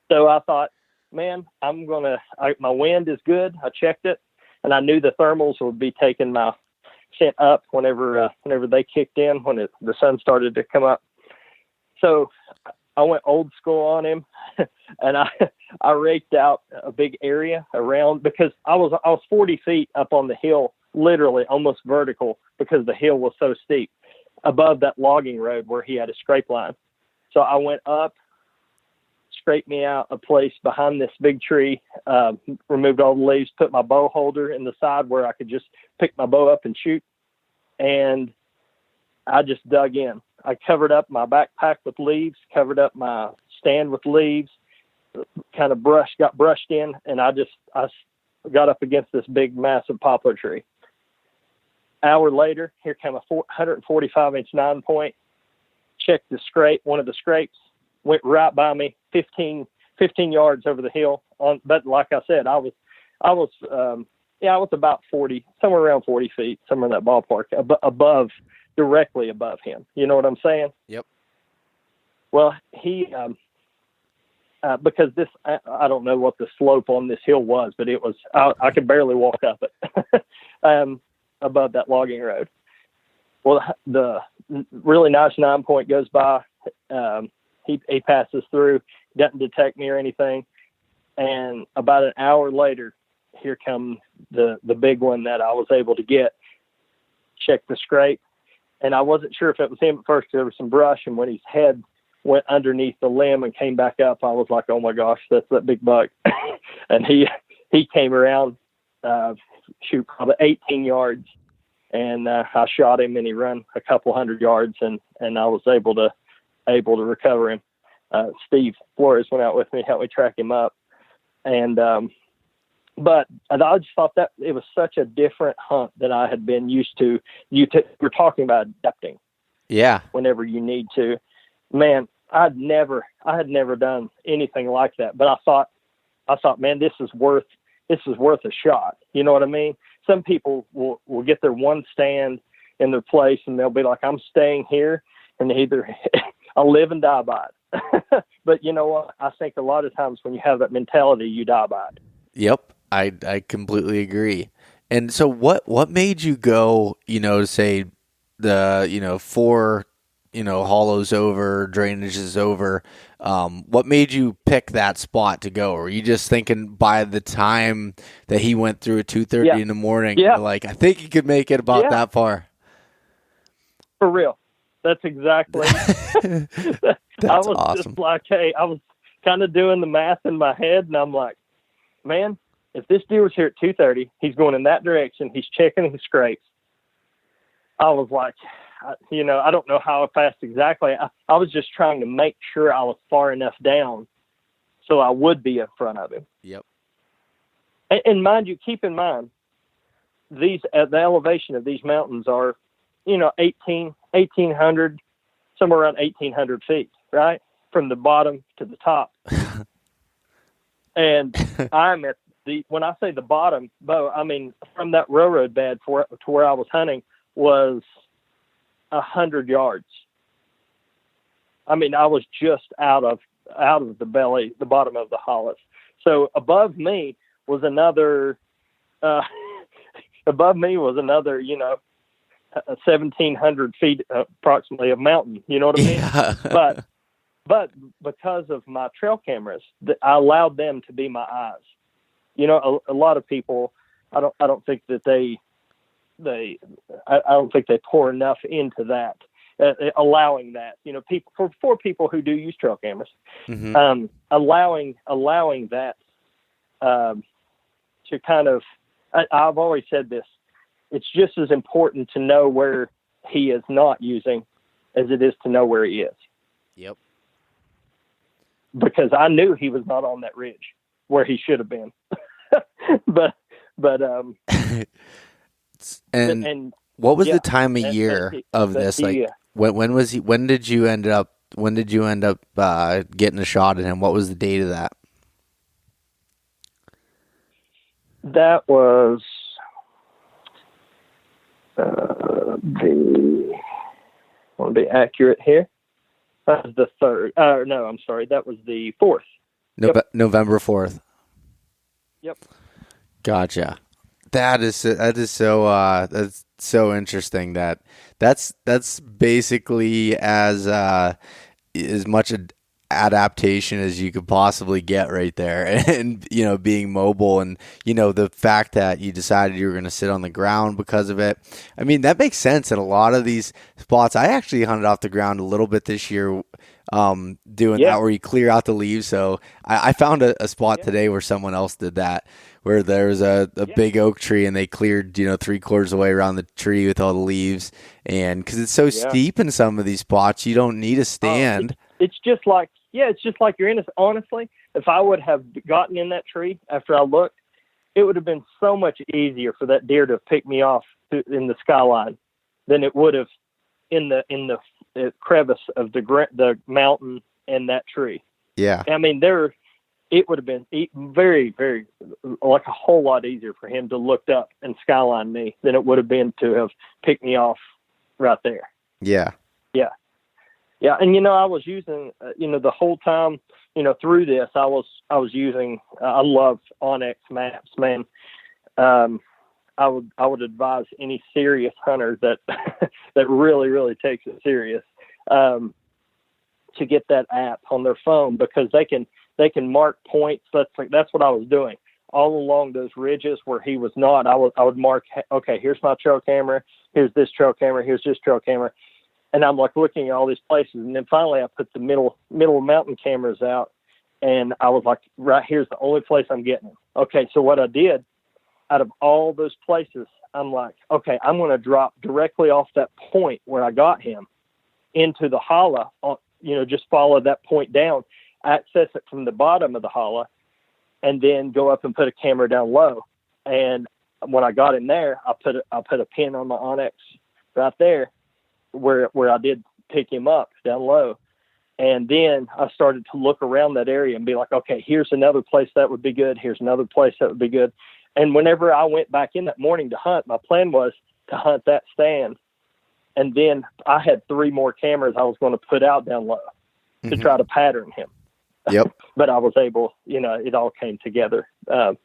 So I thought, man, my wind is good. I checked it, and I knew the thermals would be taking my scent up whenever they kicked in, when the sun started to come up. So I went old school on him, and I raked out a big area around, because I was 40 feet up on the hill, literally almost vertical, because the hill was so steep above that logging road where he had a scrape line. So I went up, scraped me out a place behind this big tree, removed all the leaves, put my bow holder in the side where I could just pick my bow up and shoot. And I just dug in. I covered up my backpack with leaves, covered up my stand with leaves, kind of got brushed in, and I got up against this big, massive poplar tree. Hour later, here came a 145-inch 9-point. Checked the scrape. One of the scrapes went right by me, 15 yards over the hill. But like I said, I was about 40, somewhere around 40 feet, somewhere in that ballpark, directly above him. You know what I'm saying? Yep. Well, he, because I don't know what the slope on this hill was, but it was, I could barely walk up it, above that logging road. Well, the really nice 9-point goes by. He passes through, doesn't detect me or anything. And about an hour later, here comes the big one that I was able to get. Check the scrape. And I wasn't sure if it was him at first, because there was some brush. And when his head went underneath the limb and came back up, I was like, oh my gosh, that's that big buck. And he came around, shoot probably 18 yards. And I shot him, and he ran a couple hundred yards, and I was able to recover him. Steve Flores went out with me, helped me track him up. And but I just thought that it was such a different hunt than I had been used to. We're talking about adapting. Yeah. Whenever you need to. Man, I had never done anything like that. But I thought, man, this is worth a shot. You know what I mean? Some people will get their one stand in their place, and they'll be like, I'm staying here, and either I'll live and die by it. But you know what? I think a lot of times when you have that mentality, you die by it. Yep. I completely agree. And so what made you go, say the, 4, hollows over, drainage is over. What made you pick that spot to go? Were you just thinking by the time that he went through at 2:30 in the morning, you're like, I think he could make it about that far? For real. That's exactly. I was awesome. Just like, hey, I was kind of doing the math in my head, and I'm like, man, if this deer was here at 2:30, he's going in that direction. He's checking his scrapes. I was like, I don't know how fast exactly. I was just trying to make sure I was far enough down so I would be in front of him. Yep. And mind you, keep in mind, the elevation of these mountains are, 1,800, somewhere around 1,800 feet, right? From the bottom to the top. And I'm at when I say the bottom, Bo, I mean, from that railroad bed to where I was hunting was 100 yards. I mean, I was just out of the belly, the bottom of the hollows. So above me was another, 1,700 feet approximately of mountain. You know what I mean? Yeah. But because of my trail cameras, I allowed them to be my eyes. A lot of people, I don't think that I don't think they pour enough into that, allowing that, for people who do use trail cameras, allowing that, to kind of, I've always said this, it's just as important to know where he is not using as it is to know where he is. Yep. Because I knew he was not on that ridge where he should have been. but and what was the time of year of this? Like when did you end up getting a shot at him? What was the date of that? That was I want to be accurate here. That was the 3rd. No, I'm sorry. That was the 4th. November 4th. Yep. Gotcha. That's so interesting. That's basically as much adaptation as you could possibly get right there, and being mobile, and the fact that you decided you were going to sit on the ground because of it. I mean, that makes sense in a lot of these spots. I actually hunted off the ground a little bit this year, doing that where you clear out the leaves. So I found a spot today where someone else did that, where there was a big oak tree and they cleared 3/4 of the way around the tree with all the leaves, and because it's so steep in some of these spots, you don't need a stand. It's just like you're in it. Honestly, if I would have gotten in that tree after I looked, it would have been so much easier for that deer to pick me off in the skyline than it would have in the crevice of the mountain and that tree. Yeah. I mean, it would have been very, very, like a whole lot easier for him to look up and skyline me than it would have been to have picked me off right there. Yeah. Yeah. Yeah. And, I was using, the whole time, through this, I was using, I love Onyx maps, man. I would advise any serious hunter that, that really, really takes it serious, to get that app on their phone, because they can mark points. That's what I was doing all along those ridges where he was not. I would mark, okay, here's my trail camera. Here's this trail camera. Here's this trail camera. And I'm like looking at all these places. And then finally I put the middle mountain cameras out, and I was like, right here's the only place I'm getting him. Okay. So what I did out of all those places, I'm like, okay, I'm going to drop directly off that point where I got him into the hollow, just follow that point down, access it from the bottom of the hollow, and then go up and put a camera down low. And when I got him there, I put a pin on my Onyx right there where I did pick him up down low. And then I started to look around that area and be like, okay, here's another place that would be good. Here's another place that would be good. And whenever I went back in that morning to hunt, my plan was to hunt that stand. And then I had 3 more cameras I was going to put out down low to try to pattern him. Yep. But I was able, it all came together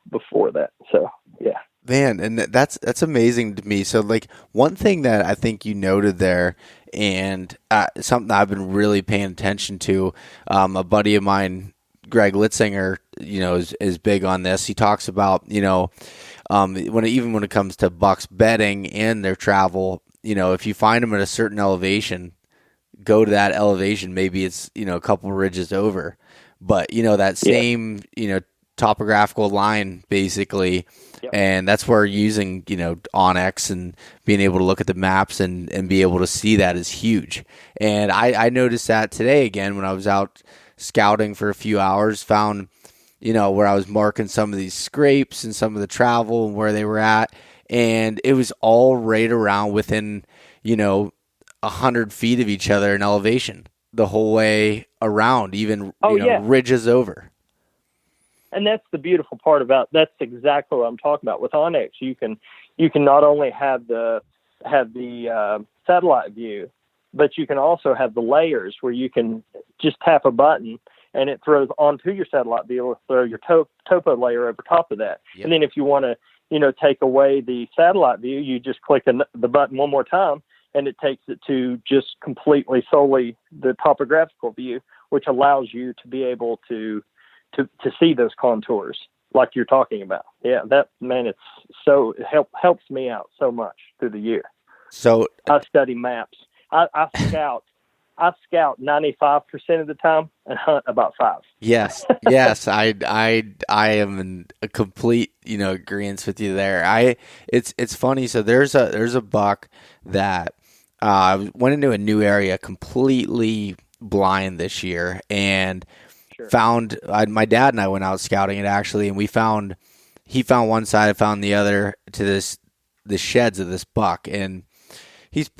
before that. So, yeah. Man, and that's amazing to me. So, like, one thing that I think you noted there, and something I've been really paying attention to, a buddy of mine, Greg Litzinger, is big on this. He talks about, when it comes to bucks bedding and their travel, if you find them at a certain elevation, go to that elevation. Maybe it's, a couple ridges over, but that same, topographical line basically. Yep. And that's where using, Onyx and being able to look at the maps and be able to see that is huge. And I noticed that today again when I was out scouting for a few hours, found, where I was marking some of these scrapes and some of the travel and where they were at. And it was all right around within, 100 feet of each other in elevation the whole way around, even, ridges over. And that's the beautiful part about, that's exactly what I'm talking about with Onyx. You can not only have the satellite view, but you can also have the layers where you can just tap a button and it throws onto your satellite view, or throw your topo layer over top of that. Yep. And then if you want to, take away the satellite view, you just click the button one more time and it takes it to just completely solely the topographical view, which allows you to be able to see those contours like you're talking about. Yeah, that, man, it helps me out so much through the year. So I study maps. I scout 95% of the time and hunt about 5%. Yes. I am in a complete, agreement with you there. It's funny. So there's a buck that went into a new area completely blind this year, and found my dad and I went out scouting it actually, and he found one side, I found the other to the sheds of this buck, and he's a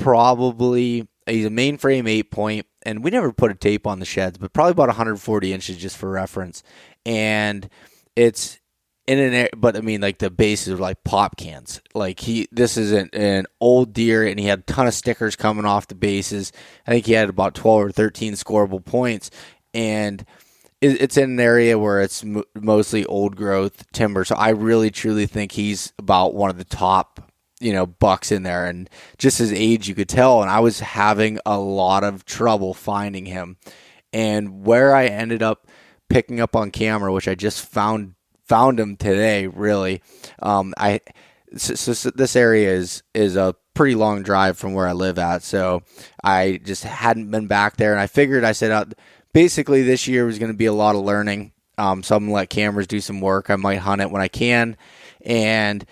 mainframe 8-point, and we never put a tape on the sheds, but probably about 140 inches just for reference, and it's in an area, but I mean, like, the bases are like pop cans. Like, this is an old deer, and he had a ton of stickers coming off the bases. I think he had about 12 or 13 scoreable points, and it's in an area where it's mostly old growth timber. So I really truly think he's about one of the top, bucks in there. And just his age, you could tell. And I was having a lot of trouble finding him. And where I ended up picking up on camera, which I just found him today, really. So this area is a pretty long drive from where I live at. So I just hadn't been back there. And I figured, I said, basically this year was going to be a lot of learning. So I'm going to let cameras do some work. I might hunt it when I can. And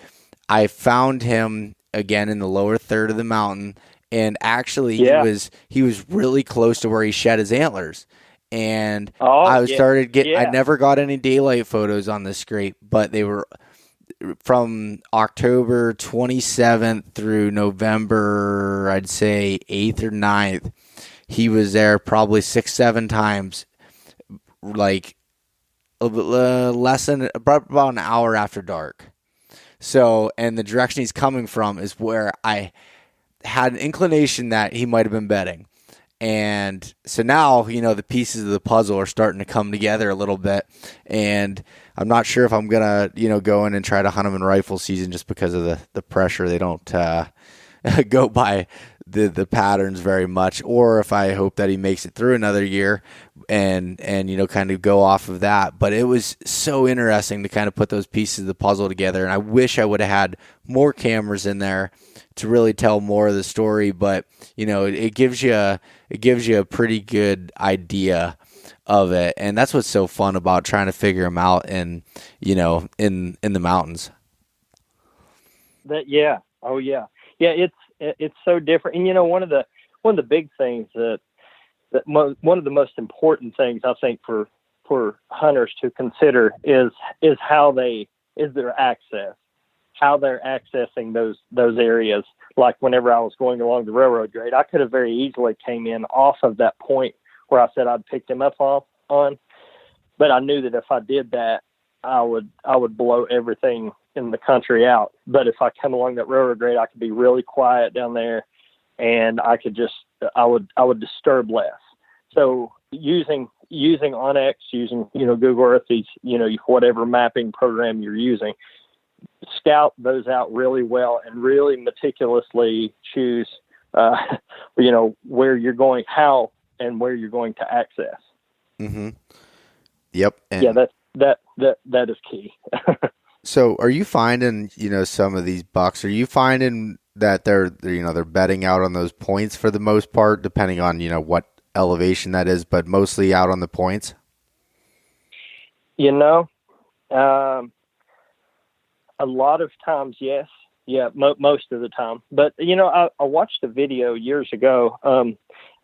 I found him again in the lower third of the mountain. And actually he was really close to where he shed his antlers. And I never got any daylight photos on this scrape, but they were from October 27th through November, I'd say 8th or 9th. He was there probably 6-7 times, like less than about an hour after dark. So, and the direction he's coming from is where I had an inclination that he might have been bedding. And so now, the pieces of the puzzle are starting to come together a little bit. And I'm not sure if I'm going to, go in and try to hunt him in rifle season just because of the pressure. They don't go by the patterns very much, or if I hope that he makes it through another year and kind of go off of that. But it was so interesting to kind of put those pieces of the puzzle together. And I wish I would have had more cameras in there to really tell more of the story, but it gives you a pretty good idea of it, and that's what's so fun about trying to figure them out in the mountains. It's so different. And one of the big things one of the most important things I think for hunters to consider is their access. How they're accessing those areas. Like whenever I was going along the railroad grade, I could have very easily came in off of that point where I said I'd picked him up on, but I knew that if I did that, I would blow everything in the country out. But if I come along that railroad grade, I could be really quiet down there, and I would disturb less. So using Onyx, using Google Earth, whatever mapping program you're using, scout those out really well and really meticulously choose, where you're going, how and where you're going to access. Mm-hmm. Yep. And that is key. So are you finding, some of these bucks, are you finding that they're bedding out on those points for the most part, depending on, what elevation that is, but mostly out on the points? A lot of times, yes. Yeah, most of the time. But, I watched a video years ago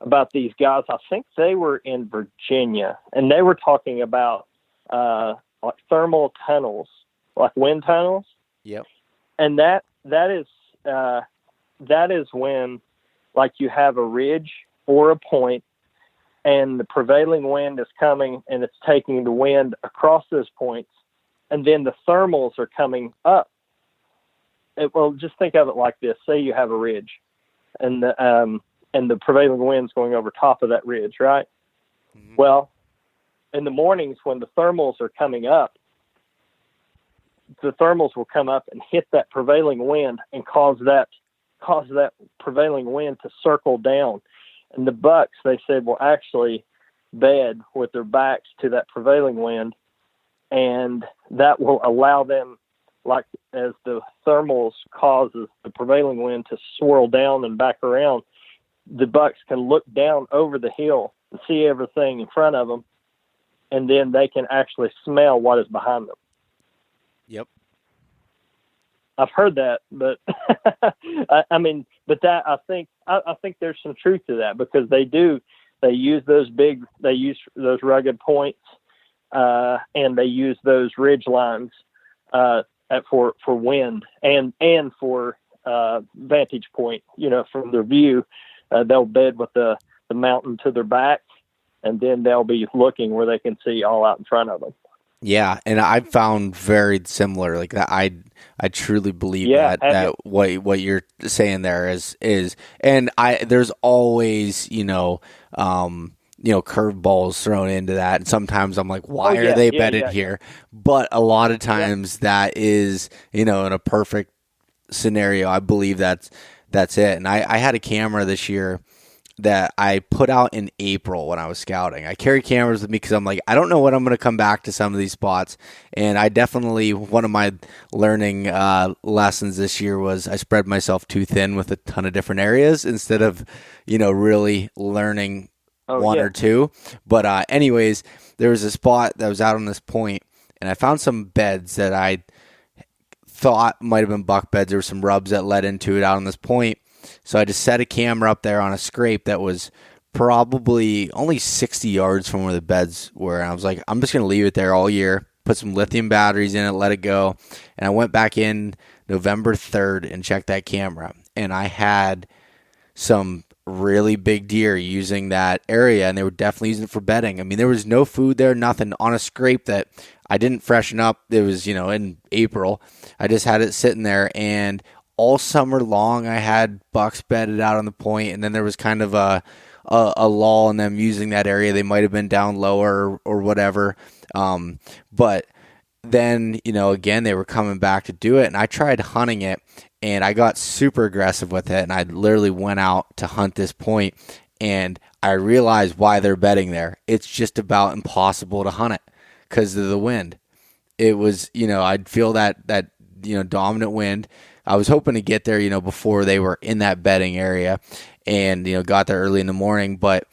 about these guys. I think they were in Virginia, and they were talking about like thermal tunnels, like wind tunnels. Yep. And that is when, like, you have a ridge or a point, and the prevailing wind is coming, and it's taking the wind across those points. And then the thermals are coming up. Well, just think of it like this. Say you have a ridge, and the prevailing wind's going over top of that ridge, right? Mm-hmm. Well, in the mornings when the thermals are coming up, the thermals will come up and hit that prevailing wind and cause that prevailing wind to circle down. And the bucks, they said, will actually bed with their backs to that prevailing wind. And that will allow them, like as the thermals causes the prevailing wind to swirl down and back around, the bucks can look down over the hill and see everything in front of them, and then they can actually smell what is behind them. Yep. I've heard that, but I think there's some truth to that, because they use those rugged points, and they use those ridge lines for wind and for vantage point. From their view, they'll bed with the mountain to their back, and then they'll be looking where they can see all out in front of them. Yeah, and I've found very similar, like that. I truly believe that what you're saying there is, and there's always curveballs thrown into that. And sometimes I'm like, why are they bedded here? But a lot of times that is, in a perfect scenario, I believe that's it. And I had a camera this year that I put out in April when I was scouting. I carry cameras with me because I'm like, I don't know when I'm going to come back to some of these spots. And I definitely, one of my learning lessons this year was I spread myself too thin with a ton of different areas instead of, really learning one or two. But anyways, there was a spot that was out on this point, and I found some beds that I thought might have been buck beds. There were some rubs that led into it out on this point. So I just set a camera up there on a scrape that was probably only 60 yards from where the beds were. And I was like, I'm just going to leave it there all year, put some lithium batteries in it, let it go. And I went back in November 3rd and checked that camera. And I had some really big deer using that area, and they were definitely using it for bedding. I mean, there was no food there, nothing, on a scrape that I didn't freshen up. It was, in April. I just had it sitting there, and all summer long, I had bucks bedded out on the point, and then there was kind of a lull in them using that area. They might have been down lower or whatever. But then, again, they were coming back to do it, and I tried hunting it, and I got super aggressive with it, and I literally went out to hunt this point, and I realized why they're bedding there. It's just about impossible to hunt it because of the wind. It was, I'd feel that dominant wind. I was hoping to get there, before they were in that bedding area, and, got there early in the morning, but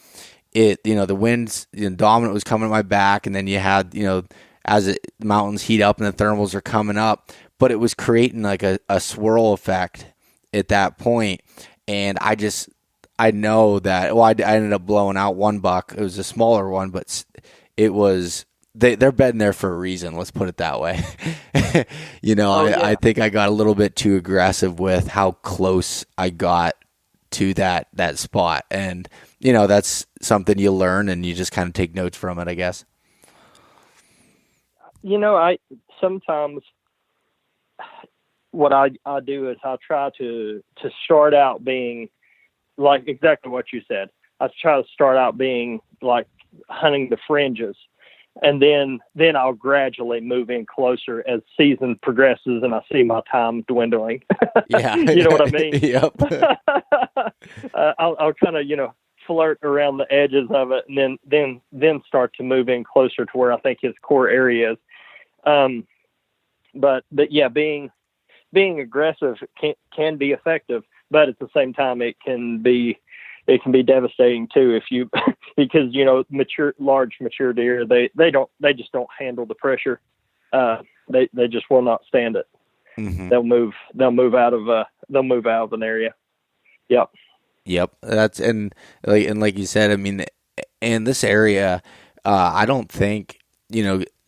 the winds, dominant was coming at my back, and then you had, as the mountains heat up and the thermals are coming up, but it was creating like a swirl effect at that point. And I know that, I ended up blowing out one buck. It was a smaller one, but it was, they're bedding there for a reason. Let's put it that way. I think I got a little bit too aggressive with how close I got to that spot. And, that's something you learn, and you just kind of take notes from it, I guess. I sometimes what I do is I try to start out being like exactly what you said. I try to start out being like hunting the fringes, and then I'll gradually move in closer as season progresses and I see my time dwindling. Yeah. You know what I mean? Yep. I'll kind of, flirt around the edges of it, and then start to move in closer to where I think his core area is. But yeah, being aggressive can be effective, but at the same time it can be devastating too if you because large mature deer they just don't handle the pressure. They just will not stand it. Mm-hmm. They'll move out of an area. Yep. That's and like you said, I mean, in this area, I don't think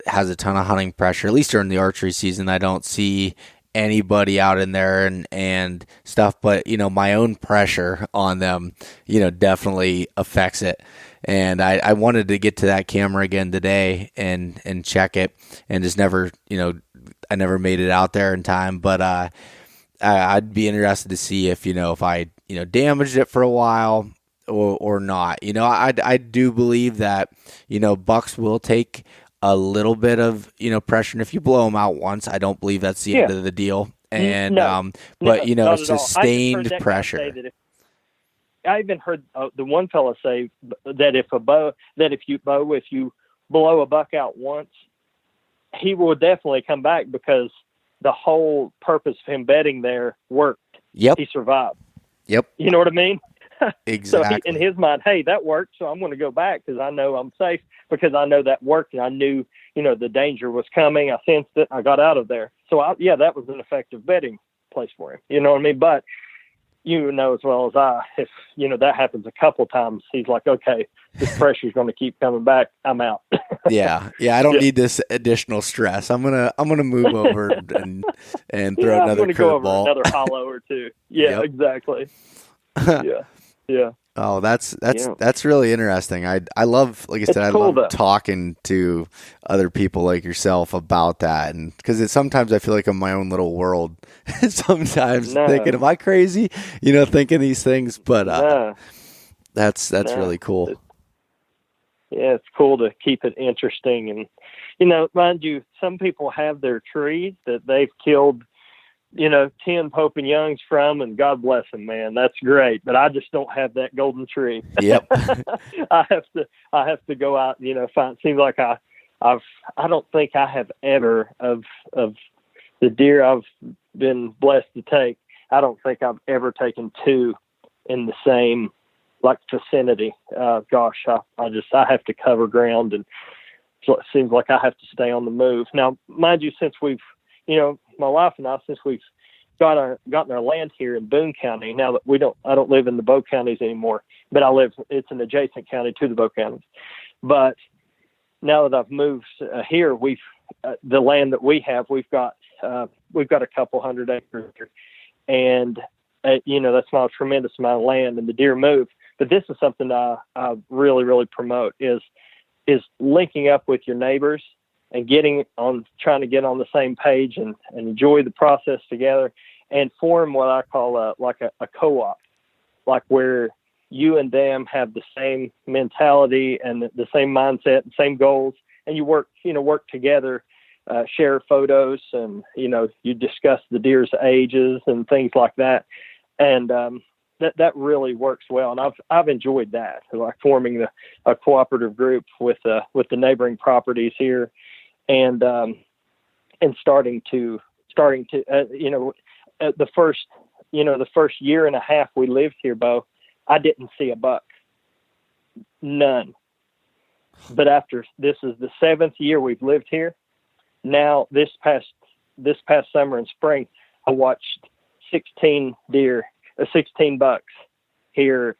has a ton of hunting pressure. At least during the archery season, I don't see anybody out in there and stuff. But my own pressure on them, definitely affects it. And I wanted to get to that camera again today and check it, and just never, I never made it out there in time. But I'd be interested to see if I damaged it for a while or not. I do believe that bucks will take a little bit of pressure, and if you blow them out once, I don't believe that's the end of the deal. And it's sustained pressure. I even heard the one fella say that if you blow a buck out once, he will definitely come back because the whole purpose of him bedding there worked. Yep. He survived. Yep. You know what I mean? Exactly. So in his mind, hey, that worked, so I'm going to go back because I know I'm safe, because I know that worked, and I knew, the danger was coming. I sensed it. I got out of there. So that was an effective bedding place for him. You know what I mean? But as well as I, if that happens a couple times, he's like, okay, this pressure's going to keep coming back. I'm out. Yeah. I don't need this additional stress. I'm gonna move over and throw another curveball. Go over another hollow or two. Yeah, exactly. Yeah. Oh, that's really interesting. I love, like I said, I love talking to other people like yourself about that, and because sometimes I feel like I'm in my own little world. Sometimes thinking, am I crazy? Thinking these things, but that's really cool. Yeah, it's cool to keep it interesting. And, mind you, some people have their trees that they've killed, 10 Pope and Youngs from, and God bless them, man. That's great. But I just don't have that golden tree. Yep. I have to go out, find, seems like I don't think I have ever of the deer I've been blessed to take. I don't think I've ever taken two in the same vicinity. Gosh, I have to cover ground, and so it seems like I have to stay on the move. Now, mind you, since we've, my wife and I, since we've gotten our land here in Boone County, now that I don't live in the Bow counties anymore, but it's an adjacent county to the Bow counties. But now that I've moved here, we've the land that we have, we've got a couple hundred acres here, and that's not a tremendous amount of land, and the deer move. But this is something I really, really promote is linking up with your neighbors and trying to get on the same page and enjoy the process together and form what I call a co-op, like where you and them have the same mentality and the same mindset and same goals, and you work together, share photos, and, you discuss the deer's ages and things like that. And, that really works well. And I've enjoyed that, like forming a cooperative group with the neighboring properties here, and starting to the first year and a half we lived here, Bo, I didn't see a buck, none. But this is the 7th year we've lived here. Now this past summer and spring, I watched 16 bucks here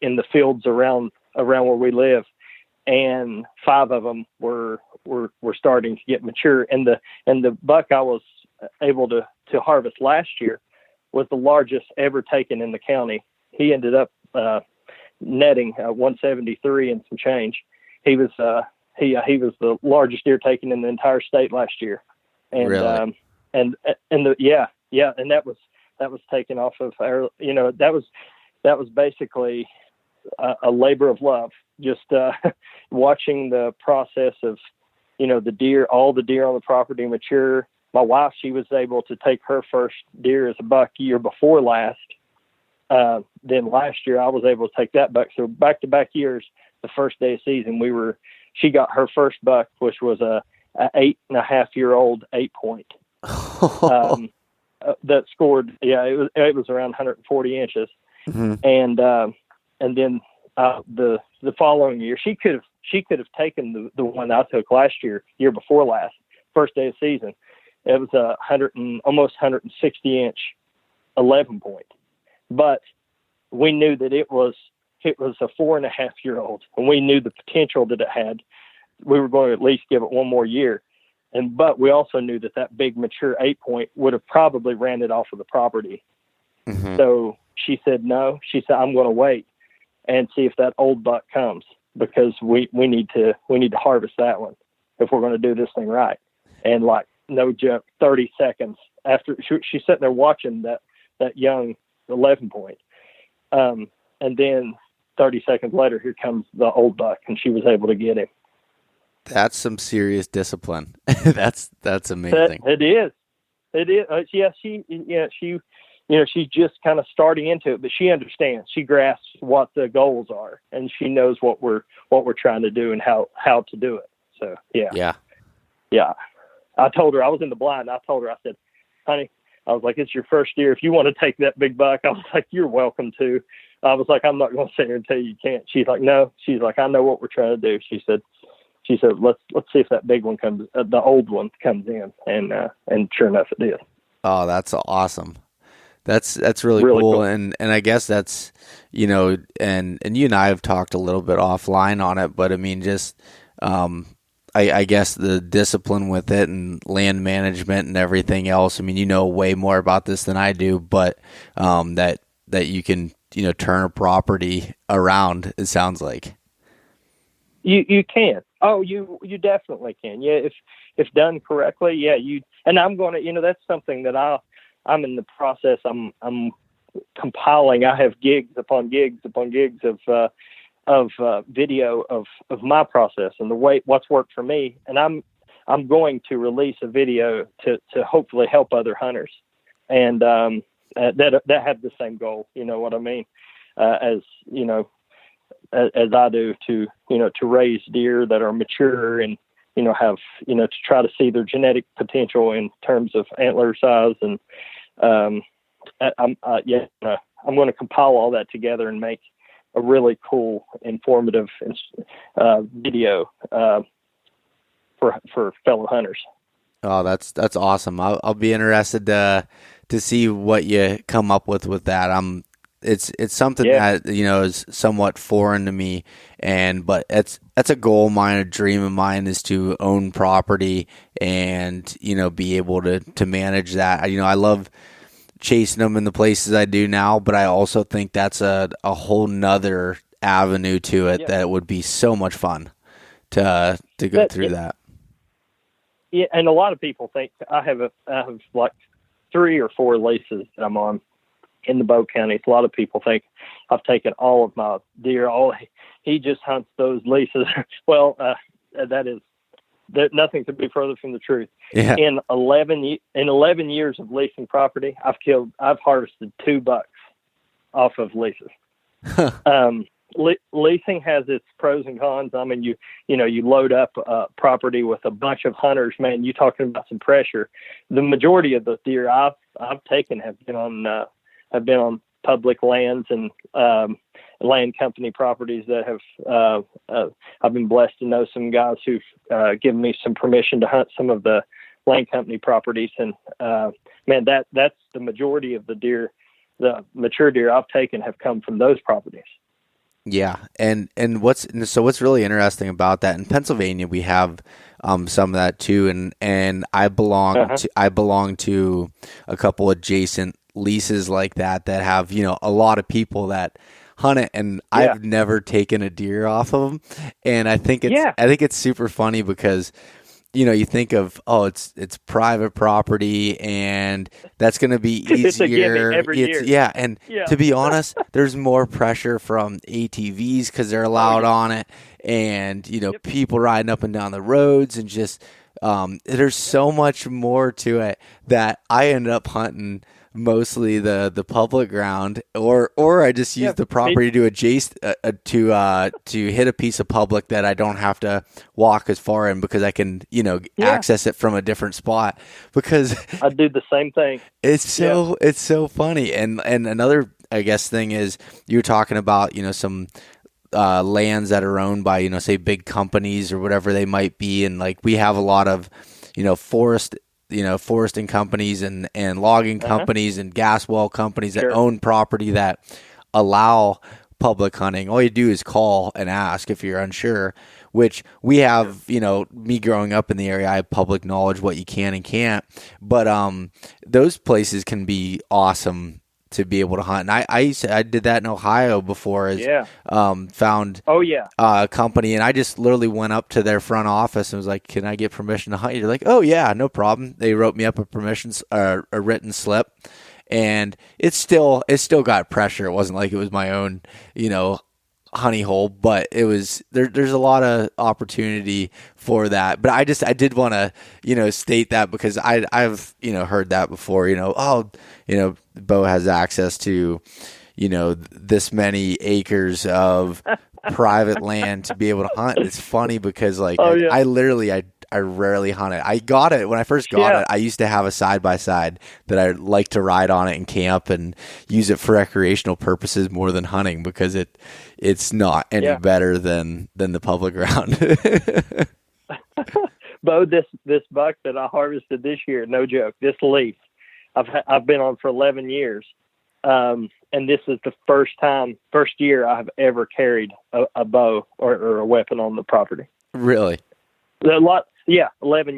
in the fields around where we live, and 5 of them were starting to get mature. And the buck I was able to harvest last year was the largest ever taken in the county. He ended up netting 173 and some change. He was the largest deer taken in the entire state last year. And really? And that was taken off of our, that was basically a labor of love, just watching the process of, all the deer on the property mature. My wife, she was able to take her first deer as a buck year before last. Then last year I was able to take that buck. So back-to-back years, the first day of season, she got her first buck, which was a 8.5-year-old 8-point. That scored, it was around 140 inches. Mm-hmm. And then the following year, she could have taken the one I took last year before last, first day of season. It was almost 160 inch 11-point, but we knew that it was a 4.5-year-old, and we knew the potential that it had. We were going to at least give it one more year. But we also knew that big mature 8-point would have probably ran it off of the property. Mm-hmm. So she said, no, she said, I'm going to wait and see if that old buck comes, because we need to harvest that one if we're going to do this thing right. And like, no joke, 30 seconds after she's sitting there watching that young 11-point. And then 30 seconds later, here comes the old buck, and she was able to get him. That's some serious discipline. That's amazing. It is. She's just kind of starting into it, but she understands. She grasps what the goals are, and she knows what we're trying to do and how to do it. So yeah. I told her, I was in the blind. I told her, I said, honey, I was like, it's your first year. If you want to take that big buck, I was like, you're welcome to. I was like, I'm not going to sit here and tell you can't. She's like, no. She's like, I know what we're trying to do. She said, let's see if that big one comes, the old one comes in, and sure enough, it did. Oh, that's awesome. That's really cool. And I guess that's, and you and I have talked a little bit offline on it, but I mean, just, I guess the discipline with it and land management and everything else. I mean, you know way more about this than I do, but, that you can, turn a property around, it sounds like. You can. Oh, you definitely can. Yeah. If done correctly. Yeah. And I'm going to, that's something that I'm in the process. I'm compiling. I have gigs upon gigs upon gigs of video of my process and the way what's worked for me. And I'm going to release a video to hopefully help other hunters and that have the same goal. You know what I mean? As I do to raise deer that are mature and have to try to see their genetic potential in terms of antler size. And I'm going to compile all that together and make a really cool, informative video for fellow hunters. Oh, that's awesome. I'll be interested to see what you come up with that. It's something that is somewhat foreign to me, but that's a goal of mine, a dream of mine, is to own property and be able to manage that. I love chasing them in the places I do now, but I also think that's a whole nother avenue to it that would be so much fun to go through that. Yeah, and a lot of people think I have like 3 or 4 leases that I'm on in the bow counties. A lot of people think I've taken all of my deer. He just hunts those leases. Well, there's nothing could be further from the truth. Yeah. In 11 years of leasing property, I've harvested 2 bucks off of leases. Leasing has its pros and cons. I mean, you load up property with a bunch of hunters, man, you talking about some pressure. The majority of the deer I've taken have been on public lands and land company properties that have I've been blessed to know some guys who've given me some permission to hunt some of the land company properties. And man, that's the majority of the deer, the mature deer I've taken have come from those properties. Yeah, and what's really interesting about that, in Pennsylvania we have some of that too, and I belong to a couple adjacent leases like that have a lot of people that hunt it, and I've never taken a deer off of them, and I think it's super funny because you think of, it's private property and that's going to be easier. It's a gimme every year. Yeah. And to be honest, there's more pressure from ATVs because they're allowed on it, and, people riding up and down the roads, and just, there's so much more to it that I ended up hunting mostly the public ground, or I just use the property to hit a piece of public that I don't have to walk as far in, because I can access it from a different spot, because I do the same thing. It's so funny. And another, I guess, thing is, you're talking about some lands that are owned by say big companies or whatever they might be, and like we have a lot of foresting companies and logging companies and gas well companies that own property that allow public hunting. All you do is call and ask if you're unsure, which we have, me growing up in the area, I have public knowledge what you can and can't, but those places can be awesome to be able to hunt. And I did that in Ohio before. Found a company, and I just literally went up to their front office and was like, "Can I get permission to hunt?" You're like, "Oh yeah, no problem." They wrote me up a written slip, and it still got pressure. It wasn't like it was my own, honey hole, but it was there's a lot of opportunity for that. But I did want to state that, because I've heard that before, Bo has access to this many acres of private land to be able to hunt. It's funny because I rarely hunt it. I got it when I first got it. I used to have a side-by-side that I like to ride on it and camp and use it for recreational purposes more than hunting, because it's not any better than the public ground. Bo, this buck that I harvested this year, no joke, this leaf, I've been on for 11 years. And this is the first year I've ever carried a bow or a weapon on the property. Really? 11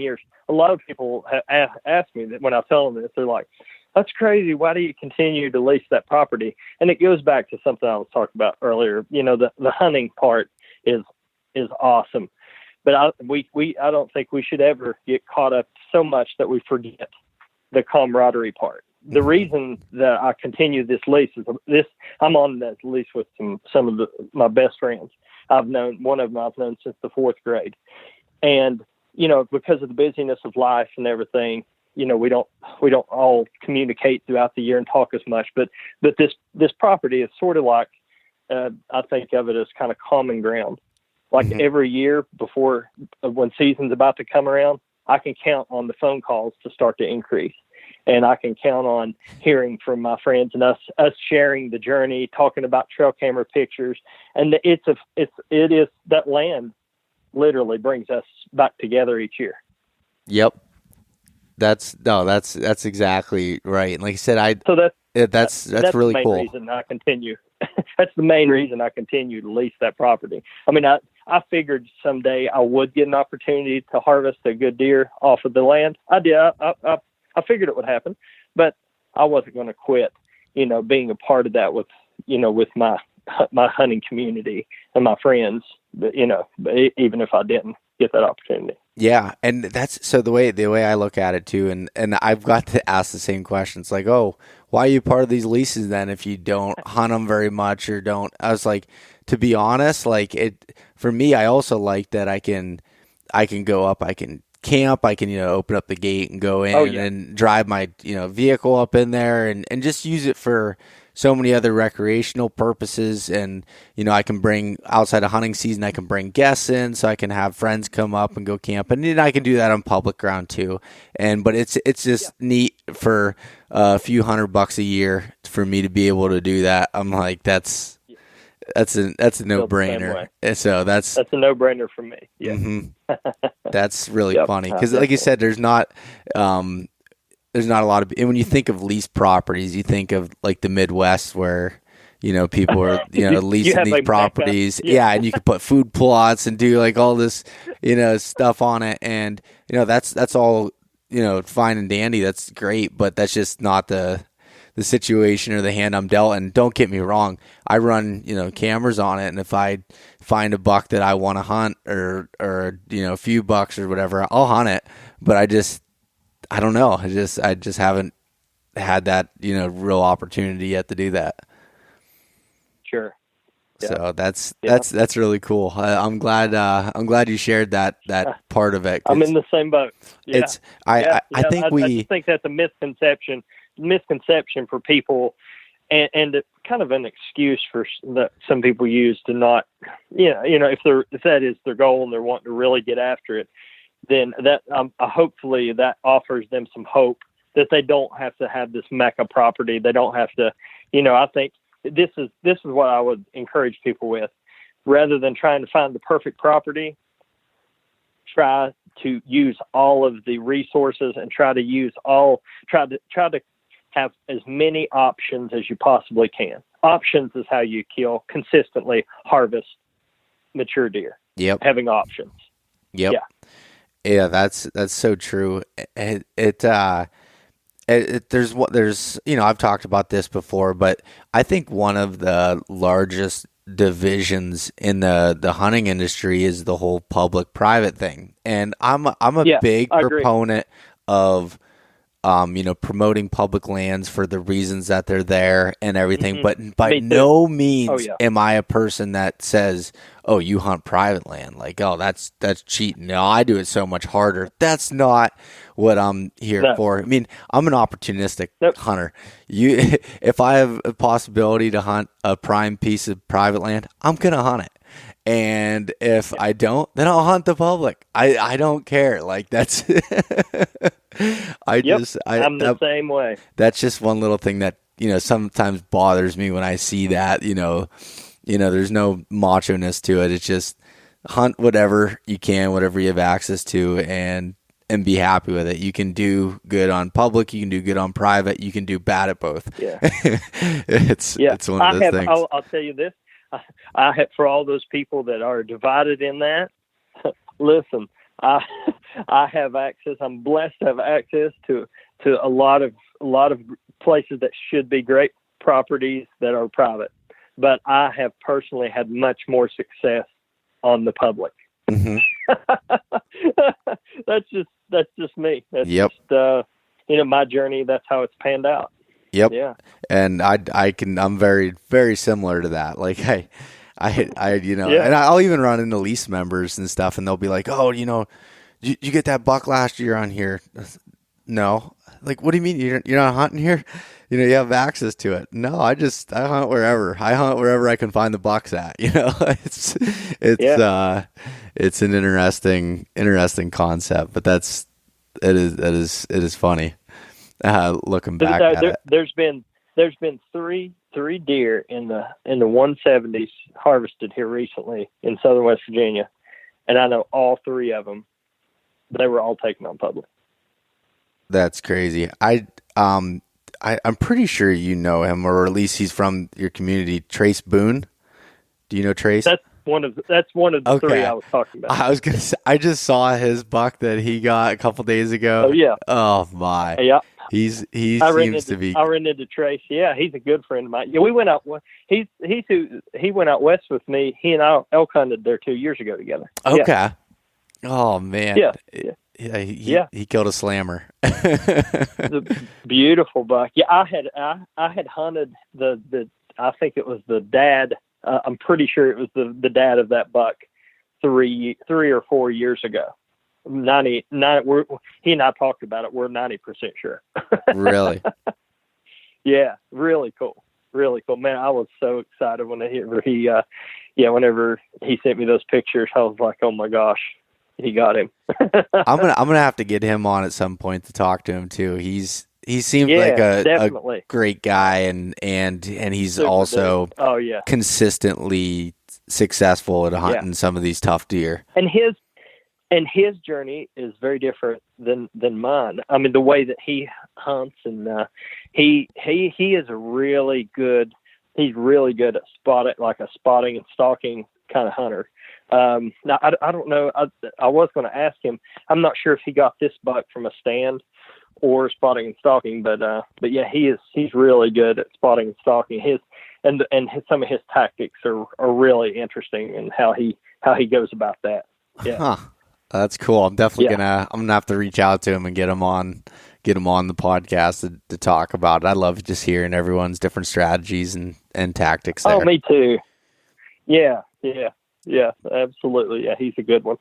years. A lot of people ask me that when I tell them this, they're like, "That's crazy. Why do you continue to lease that property?" And it goes back to something I was talking about earlier. The hunting part is awesome, but I don't think we should ever get caught up so much that we forget the camaraderie part. the reason that I continue this lease is I'm on that lease with some of my best friends. One of them I've known since the 4th grade. And, because of the busyness of life and everything, we don't all communicate throughout the year and talk as much, but this property is sort of like, I think of it as kind of common ground. Like every year when season's about to come around, I can count on the phone calls to start to increase. And I can count on hearing from my friends and us sharing the journey, talking about trail camera pictures. And it is that land literally brings us back together each year. Yep. That's exactly right. And like I said, that's really cool. That's the main reason I continue. That's the main reason I continue to lease that property. I mean, I figured someday I would get an opportunity to harvest a good deer off of the land. I did. I figured it would happen, but I wasn't going to quit, being a part of that with my hunting community and my friends, but, even if I didn't get that opportunity. Yeah. And that's, so the way I look at it too, and I've got to ask the same questions, like, oh, why are you part of these leases then if you don't hunt them very much or don't? I was like, to be honest, like for me, I also like that I can go up, I can camp, I can, open up the gate and go in and drive my, vehicle up in there and just use it for so many other recreational purposes. And, I can bring, outside of hunting season, I can bring guests in so I can have friends come up and go camp. And then I can do that on public ground too. But it's just neat for a few $100 a year for me to be able to do that. I'm like, that's a no-brainer. So that's a no-brainer for me. Yeah. Mm-hmm. That's really funny because, like you said, there's not a lot of. And when you think of leased properties, you think of like the Midwest where people are leasing these properties. Yeah, and you can put food plots and do like all this stuff on it, and that's all fine and dandy. That's great, but that's just not the situation or the hand I'm dealt. And don't get me wrong, I run, cameras on it. And if I find a buck that I want to hunt or, a few bucks or whatever, I'll hunt it. But I don't know. I just haven't had that, real opportunity yet to do that. Sure. Yeah. So that's really cool. I'm glad you shared that part of it. I'm in the same boat. Yeah. I think I just think that's a misconception for people, and kind of an excuse that some people use to not, if that is their goal and they're wanting to really get after it, then that hopefully that offers them some hope that they don't have to have this mecca property. They don't have to, I think this is what I would encourage people with, rather than trying to find the perfect property. Try to use all of the resources and try to have as many options as you possibly can. Options is how you consistently harvest mature deer. Yep. Having options. Yep. Yeah, that's so true. There's I've talked about this before, but I think one of the largest divisions in the hunting industry is the whole public-private thing. And I'm a big proponent of promoting public lands for the reasons that they're there and everything. Mm-hmm. But by no means am I a person that says, oh, you hunt private land. Like, oh, that's cheating. No, I do it so much harder. That's not what I'm here for. I mean, I'm an opportunistic hunter. If I have a possibility to hunt a prime piece of private land, I'm going to hunt it. And if I don't, then I'll hunt the public. I don't care. Like that's, I'm the same way. That's just one little thing that, sometimes bothers me when I see that, there's no macho-ness to it. It's just hunt whatever you can, whatever you have access to, and be happy with it. You can do good on public. You can do good on private. You can do bad at both. Yeah. It's one of those things. I'll tell you this. I have, for all those people that are divided in that, listen, I have access. I'm blessed to have access to a lot of places that should be great properties that are private, but I have personally had much more success on the public. Mm-hmm. That's just me. That's yep. just, my journey, that's how it's panned out. Yep. Yeah. And I'm very, very similar to that. Like Yeah. and I'll even run into lease members and stuff, and they'll be like, "Oh, you get that buck last year on here?" No. Like, what do you mean you're not hunting here? You have access to it. No, I hunt wherever. I hunt wherever I can find the bucks at. It's an interesting concept, but it is funny. Looking back at it. There's been three deer in the 170s harvested here recently in southern West Virginia, and I know all three of them. They were all taken on public. That's crazy. I'm pretty sure you know him, or at least he's from your community. Trace Boone. Do you know Trace? That's one of the three I was talking about. I was gonna say, I just saw his buck that he got a couple days ago. Oh yeah. Oh my. Yeah. He seems to be. I ran into Trace. Yeah, he's a good friend of mine. Yeah, we went out. He went out west with me. He and I elk hunted there 2 years ago together. Okay. Yeah. Oh man. Yeah. He killed a slammer. The beautiful buck. Yeah, I had hunted the I think it was the dad. I'm pretty sure it was the dad of that buck 3 or 4 years ago. 99. He and I talked about it. We're 90% sure. Really? Yeah, really cool. Really cool, man. I was so excited whenever he sent me those pictures. I was like, oh my gosh, he got him. I'm gonna have to get him on at some point to talk to him too. He seems like a great guy, and he's Super also dude. consistently successful at hunting some of these tough deer. And his journey is very different than mine. I mean, the way that he hunts, and he is really good. He's really good at spotting and stalking kind of hunter. Now I don't know. I was going to ask him. I'm not sure if he got this buck from a stand or spotting and stalking, but yeah, he's really good at spotting and stalking. Some of his tactics are really interesting, and how he goes about that. Yeah. Huh. That's cool. I'm definitely gonna have to reach out to him and get him on the podcast to talk about it. I love just hearing everyone's different strategies and tactics there. Oh, me too. Yeah, absolutely. Yeah, he's a good one.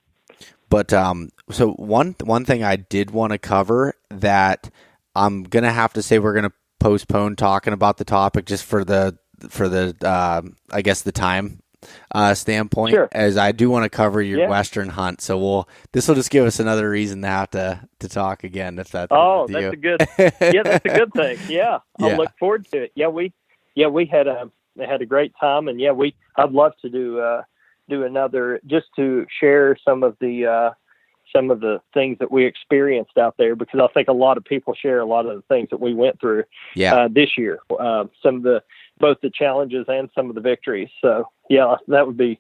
But so one thing I did want to cover that I'm gonna have to say we're gonna postpone talking about the topic just for the I guess the time standpoint, sure. As I do want to cover your Western hunt. So this will just give us another reason to have to talk again, if that's that's a good that's a good thing. Yeah. I'll look forward to it. We had a great time, and I'd love to do another, just to share some of the things that we experienced out there, because I think a lot of people share a lot of the things that we went through this year. Some of both the challenges and some of the victories. So that would be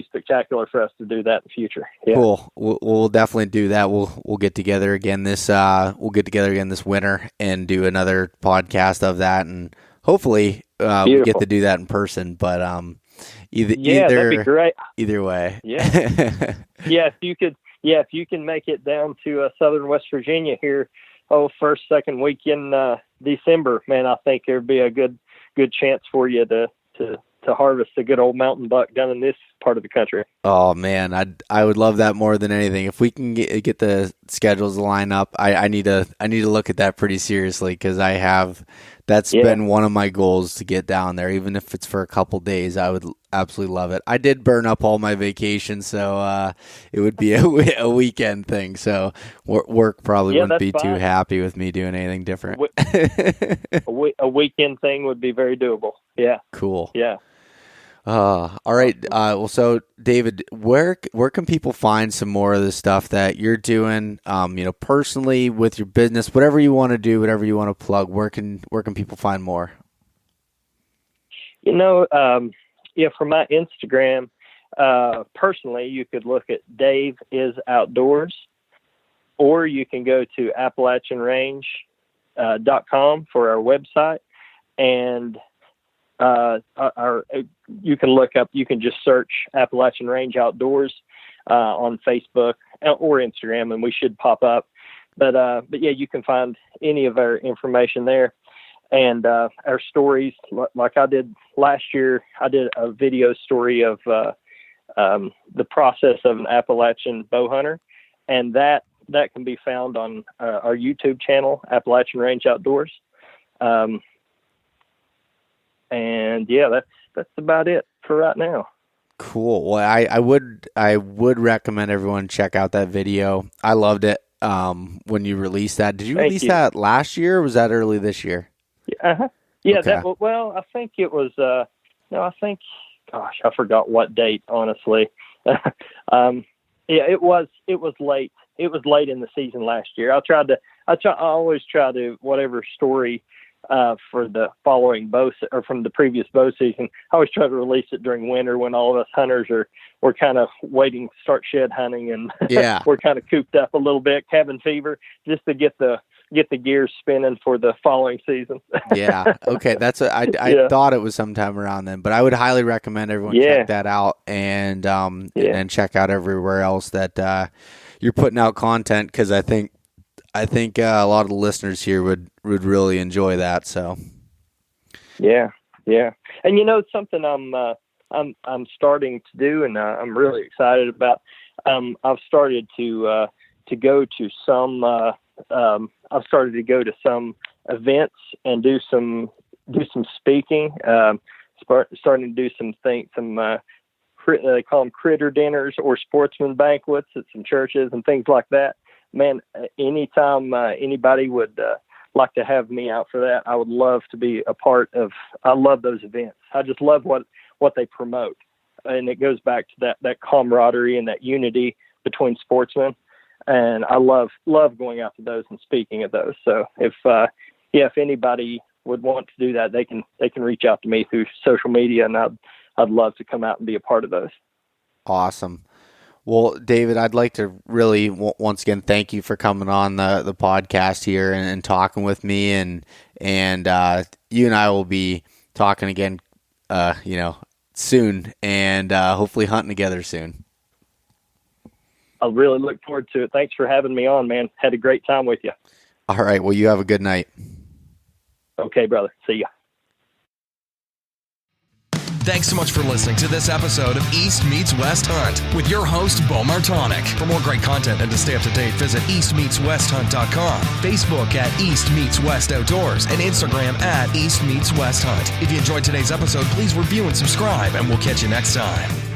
spectacular for us to do that in the future. Yeah. Cool. We'll definitely do that. We'll get together again this winter and do another podcast of that, and hopefully we get to do that in person. But either that'd be great. Either way. Yeah. If you can make it down to southern West Virginia here, first, second week in December, man, I think there'd be a good chance for you to harvest a good old mountain buck down in this part of the country. Oh man, I would love that more than anything. If we can get the schedules to line up, I need to look at that pretty seriously, because that's been one of my goals, to get down there, even if it's for a couple days. I would absolutely love it. I did burn up all my vacation, so it would be a weekend thing. So work probably wouldn't be too happy with me doing anything different. A weekend thing would be very doable. Yeah. Cool. Yeah. All right. Well, so David, where can people find some more of the stuff that you're doing? Personally, with your business, whatever you want to do, whatever you want to plug. Where can people find more? For my Instagram, personally, you could look at Dave is Outdoors, or you can go to Appalachian Range .com for our website, and you can just search Appalachian Range Outdoors on Facebook or Instagram, and we should pop up. But yeah, you can find any of our information there. And our stories, like I did last year, I did a video story of the process of an Appalachian bow hunter, and that can be found on our YouTube channel, Appalachian Range Outdoors. And yeah, that's about it for right now. Cool. Well, I would recommend everyone check out that video. I loved it when you released that. Did you release that last year, or was that early this year? Uh-huh. Yeah. Okay. I think it was. Gosh, I forgot what date. Honestly, yeah, it was late. It was late in the season last year. I always try to whatever story for the following or from the previous bow season. I always try to release it during winter when all of us hunters we're kind of waiting to start shed hunting, and yeah. we're kind of cooped up a little bit, cabin fever, just to get the gears spinning for the following season. Yeah. Okay. I thought it was sometime around then, but I would highly recommend everyone check that out and check out everywhere else that you're putting out content, because I think a lot of the listeners here would really enjoy that. So. Yeah. And something I'm starting to do, and I'm really excited about. I've started to go to some. I've started to go to some events and do some speaking. Starting to do some things. They call them critter dinners or sportsman banquets at some churches and things like that. Man, anytime anybody would like to have me out for that, I would love to be a part of. I love those events. I just love what they promote, and it goes back to that camaraderie and that unity between sportsmen. And I love going out to those and speaking at those. So if anybody would want to do that, they can reach out to me through social media, and I'd love to come out and be a part of those. Awesome. Well, David, I'd like to really once again thank you for coming on the podcast here and talking with me, and you and I will be talking again, soon, and hopefully hunting together soon. I really look forward to it. Thanks for having me on, man. Had a great time with you. All right. Well, you have a good night. Okay, brother. See ya. Thanks so much for listening to this episode of East Meets West Hunt with your host, Bo Martonic. For more great content and to stay up to date, visit eastmeetswesthunt.com, Facebook at East Meets West Outdoors, and Instagram at East Meets West Hunt. If you enjoyed today's episode, please review and subscribe, and we'll catch you next time.